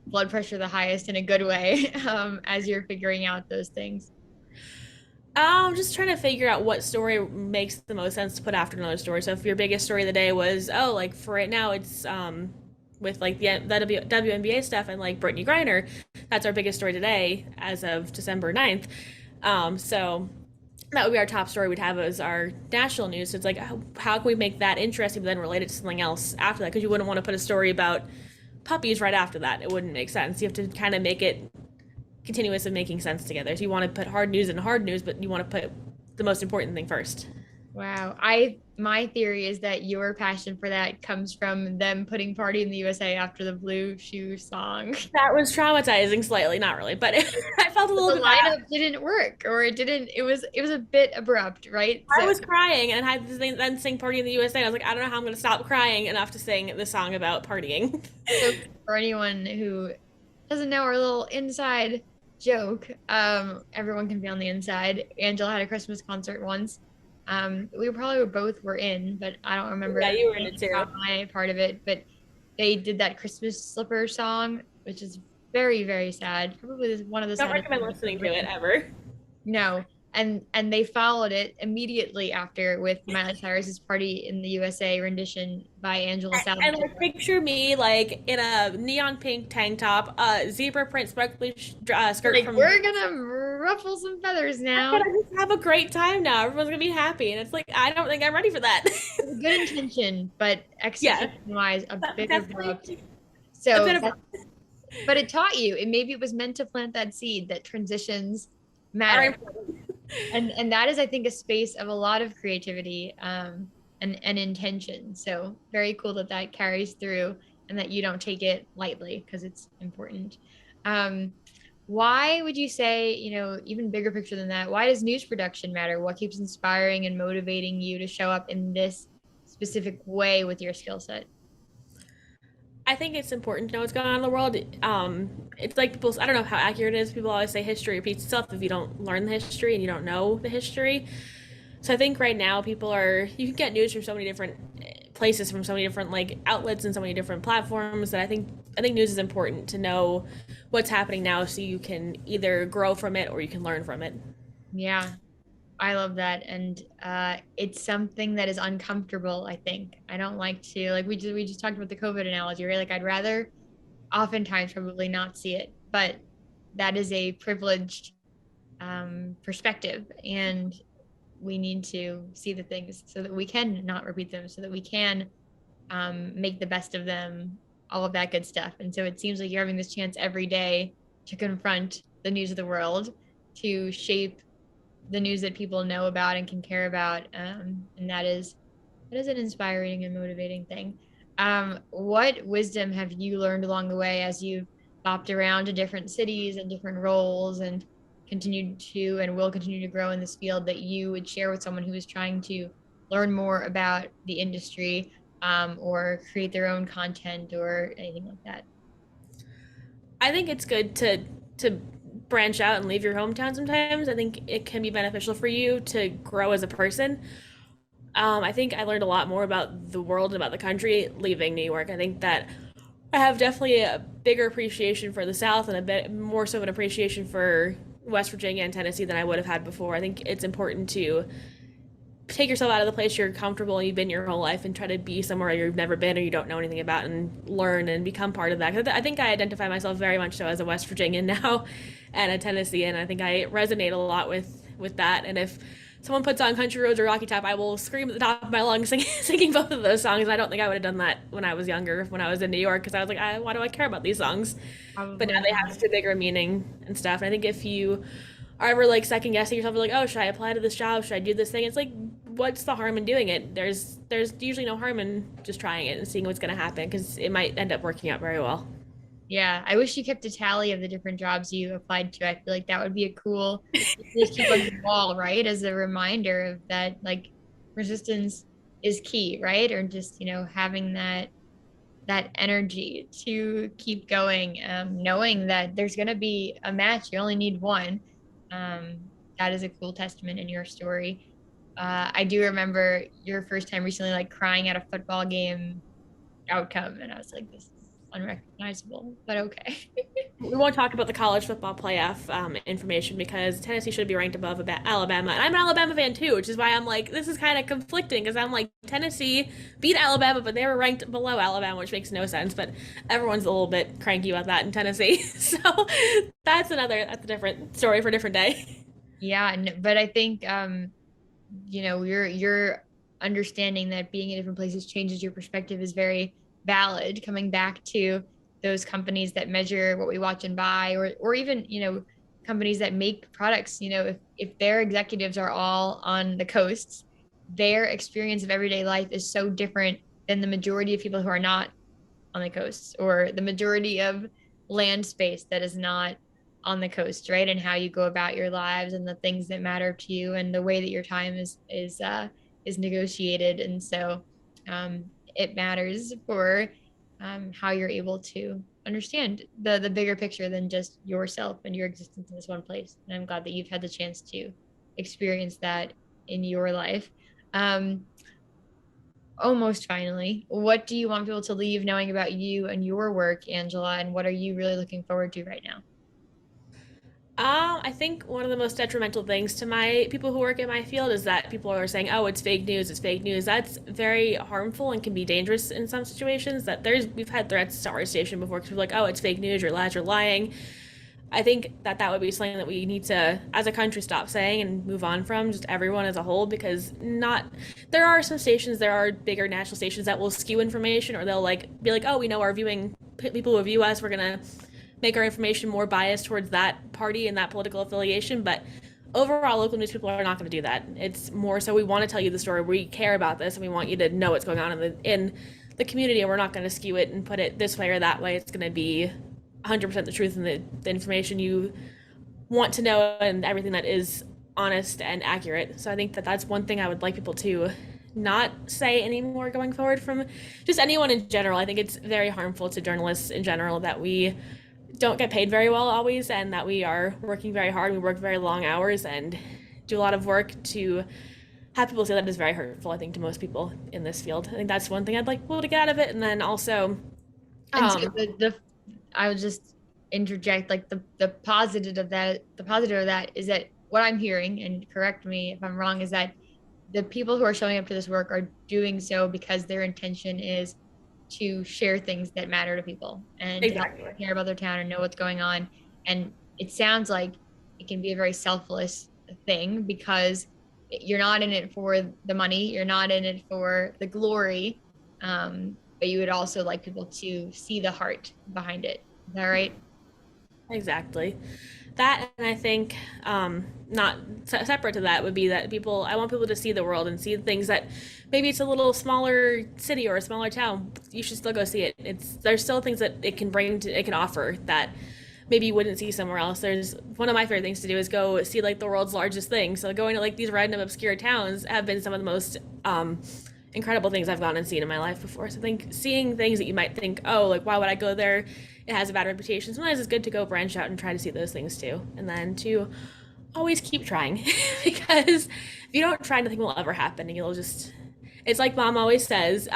blood pressure the highest in a good way as you're figuring out those things? I'm just trying to figure out what story makes the most sense to put after another story. So if your biggest story of the day was, oh, like for right now, it's with like the WNBA stuff and like Brittany Griner, that's our biggest story today as of December 9th. So that would be our top story we'd have as our national news. So it's like, how can we make that interesting, but then relate it to something else after that? Because you wouldn't want to put a story about puppies right after that. It wouldn't make sense. You have to kind of make it continuous and making sense together. So you want to put hard news in hard news, but you want to put the most important thing first. Wow. My theory is that your passion for that comes from them putting Party in the USA after the Blue Shoe song. That was traumatizing slightly, not really, but I felt a But little the bit bad. lineup didn't work or it was a bit abrupt, right? I So, was crying and had to then sing Party in the USA. And I was like, I don't know how I'm going to stop crying enough to sing the song about partying. so for anyone who doesn't know our little inside joke, everyone can be on the inside. Angela had a Christmas concert once. We probably were both in, but I don't remember Yeah, you were in it anything too. about my part of it. But they did that Christmas slipper song, which is very, very sad. Probably one of the Don't saddest recommend songs I've listening to ever it heard. ever. No. And they followed it immediately after with Miley Cyrus's Party in the USA rendition by Angela And like Salvatore. picture me like in a neon pink tank top, zebra print sparkly skirt Like, from. we're gonna ruffle some feathers I'm now. gonna just have a great time now. Everyone's gonna be happy, and it's like I don't think I'm ready for that. With a good intention, but Yeah, execution wise, a bit abrupt. definitely a bit So of. but it taught you, and maybe it was meant to plant that seed that transitions Are matter. important. And that is, I think, a space of a lot of creativity and intention. So very cool that that carries through and that you don't take it lightly because it's important. Um, why would you say, even bigger picture than that, why does news production matter? What keeps inspiring and motivating you to show up in this specific way with your skill set? I think it's important to know what's going on in the world. It's like people, I don't know how accurate it is. People always say history repeats itself if you don't learn the history and you don't know the history. So I think right now you can get news from so many different places, from so many different like outlets and so many different platforms that I think news is important to know what's happening now so you can either grow from it or you can learn from it. Yeah, I love that. And it's something that is uncomfortable, I think. I don't like to, like we just talked about the COVID analogy, right? Like I'd rather oftentimes probably not see it, but that is a privileged perspective. And we need to see the things so that we can not repeat them, so that we can make the best of them, all of that good stuff. And so it seems like you're having this chance every day to confront the news of the world, to shape the news that people know about and can care about. And that is an inspiring and motivating thing. What wisdom have you learned along the way as you've bopped around to different cities and different roles and continued to and will continue to grow in this field that you would share with someone who is trying to learn more about the industry, or create their own content or anything like that? I think it's good to branch out and leave your hometown sometimes. I think it can be beneficial for you to grow as a person. I think I learned a lot more about the world and about the country leaving New York. I think that I have definitely a bigger appreciation for the South and a bit more so of an appreciation for West Virginia and Tennessee than I would have had before. I think it's important to take yourself out of the place you're comfortable and you've been your whole life and try to be somewhere you've never been or you don't know anything about and learn and become part of that. 'Cause I think I identify myself very much so as a West Virginian now and a Tennessean. I think I resonate a lot with that. And if someone puts on Country Roads or Rocky Top, I will scream at the top of my lungs singing both of those songs. I don't think I would have done that when I was younger, when I was in New York, because I was like, why do I care about these songs? But Probably now they have not. such a bigger meaning and stuff. And I think if you are ever like second guessing yourself, like, oh, should I apply to this job? Should I do this thing? It's like, what's the harm in doing it? There's usually no harm in just trying it and seeing what's going to happen because it might end up working out very well. Yeah, I wish you kept a tally of the different jobs you applied to. I feel like that would be a cool just keep on your wall, right? As a reminder of that, like resistance is key, right? Or just, having that energy to keep going, knowing that there's gonna be a match. You only need one. Um, that is a cool testament in your story. I do remember your first time recently, like crying at a football game outcome, and I was like, this is unrecognizable, but okay. We won't talk about the college football playoff information because Tennessee should be ranked above Alabama. And I'm an Alabama fan too, which is why I'm like, this is kind of conflicting because I'm like, Tennessee beat Alabama, but they were ranked below Alabama, which makes no sense. But everyone's a little bit cranky about that in Tennessee. So that's a different story for a different day. Yeah, but I think your understanding that being in different places changes your perspective is very valid. Coming back to those companies that measure what we watch and buy, or even companies that make products. If their executives are all on the coasts, their experience of everyday life is so different than the majority of people who are not on the coasts, or the majority of land space that is not on the coast, right? And how you go about your lives and the things that matter to you and the way that your time is negotiated. And so it matters for how you're able to understand the bigger picture than just yourself and your existence in this one place. And I'm glad that you've had the chance to experience that in your life. um, Almost finally, what do you want people to leave knowing about you and your work, Angela? And what are you really looking forward to right now? I think one of the most detrimental things to my people who work in my field is that people are saying, "Oh, it's fake news. It's fake news." That's very harmful and can be dangerous in some situations. We've had threats to our station before because people are like, "Oh, it's fake news. You're lies. You're lying." I think that would be something that we need to, as a country, stop saying and move on from, just everyone as a whole, because not there are some stations, there are bigger national stations that will skew information, or they'll like be like, oh, we know our viewing people who view us, we're gonna make our information more biased towards that party and that political affiliation. But overall, local news people are not going to do that. It's more so we want to tell you the story, we care about this, and we want you to know what's going on in the community, and we're not going to skew it and put it this way or that way. It's going to be 100% the truth and the information you want to know and everything that is honest and accurate. So I think that that's one thing I would like people to not say anymore going forward from just anyone in general. I think it's very harmful to journalists in general that we don't get paid very well always, and that we are working very hard. We work very long hours and do a lot of work to have people say that is very hurtful, I think, to most people in this field. I think that's one thing I'd like people to get out of it. And then also, And so um, the I would just interject like the positive of that is that what I'm hearing, and correct me if I'm wrong, is that the people who are showing up to this work are doing so because their intention is to share things that matter to people and to help exactly. people care about their town and know what's going on. And it sounds like it can be a very selfless thing because you're not in it for the money, you're not in it for the glory, but you would also like people to see the heart behind it. Is that right? Exactly. That, and I think not separate to that would be that I want people to see the world and see things that maybe it's a little smaller city or a smaller town. You should still go see it. There's still things that it can offer that maybe you wouldn't see somewhere else. There's one of my favorite things to do is go see like the world's largest thing. So going to like these random obscure towns have been some of the most incredible things I've gone and seen in my life before. So I think seeing things that you might think, oh, like why would I go there? It has a bad reputation. Sometimes it's good to go branch out and try to see those things too. And then to always keep trying because if you don't try, nothing will ever happen and you'll just it's like mom always says,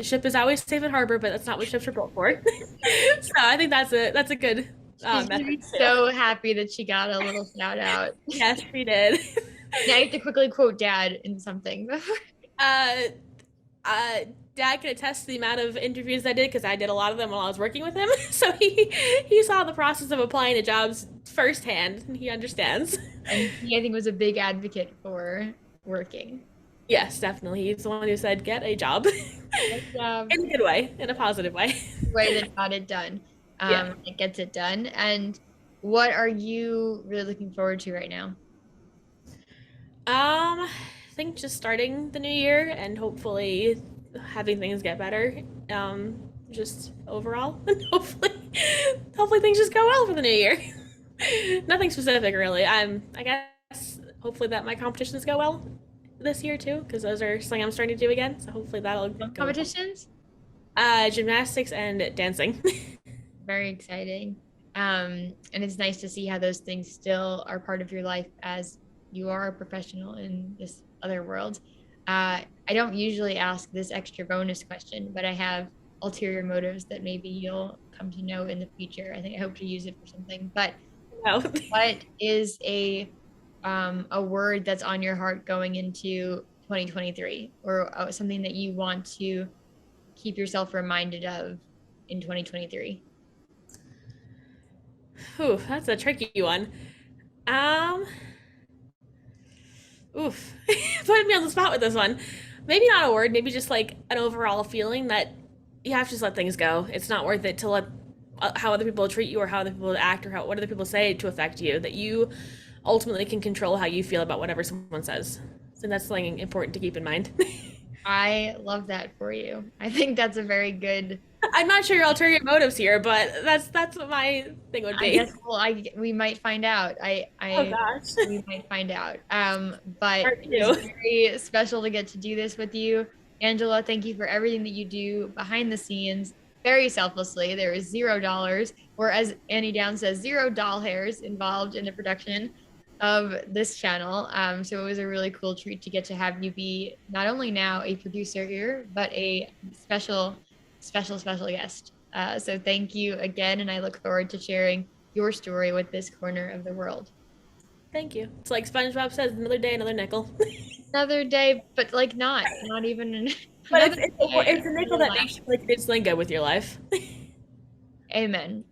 ship is always safe at harbor, but that's not what ships are built for. So I think that's a good She's gonna be message too. so happy that she got a little shout out. Yes, we did. Now you have to quickly quote dad in something. uh, uh, Dad can attest to the amount of interviews I did because I did a lot of them while I was working with him. So he saw the process of applying to jobs firsthand, and he understands. And he, I think, was a big advocate for working. Yes, definitely. He's the one who said, "Get a job," in a good way, in a positive way. The way that got it done. Yeah. It gets it done. And what are you really looking forward to right now? I think just starting the new year and hopefully having things get better. Just overall, and hopefully things just go well for the new year. Nothing specific really. I guess hopefully that my competitions go well this year too, because those are something I'm starting to do again. So hopefully that'll go well. Competitions? Gymnastics and dancing. Very exciting. And it's nice to see how those things still are part of your life as you are a professional in this other world. I don't usually ask this extra bonus question, but I have ulterior motives that maybe you'll come to know in the future. I think I hope to use it for something. But No. what is a word that's on your heart going into 2023, or something that you want to keep yourself reminded of in 2023? Ooh, that's a tricky one. Um, Oof. Putting me on the spot with this one. Maybe not a word, maybe just like an overall feeling that you have to just let things go. It's not worth it to let how other people treat you or how other people act or what other people say to affect you. That you ultimately can control how you feel about whatever someone says. So that's something important to keep in mind. I love that for you. I think that's a very good. I'm not sure your ulterior motives here, but that's what my thing would I guess be. I we might find out. Oh I gosh. we might find out. But Part it was two. very special to get to do this with you, Angela. Thank you for everything that you do behind the scenes, very selflessly. There is $0, or as Annie Down says, zero doll hairs involved in the production of this channel. So it was a really cool treat to get to have you be not only now a producer here, but a special guest. So thank you again, and I look forward to sharing your story with this corner of the world. Thank you. It's like SpongeBob says, another day, another nickel. Another day, but like not even But another day. it's a nickel Real that life. makes you like it's Lingo with your life. Amen.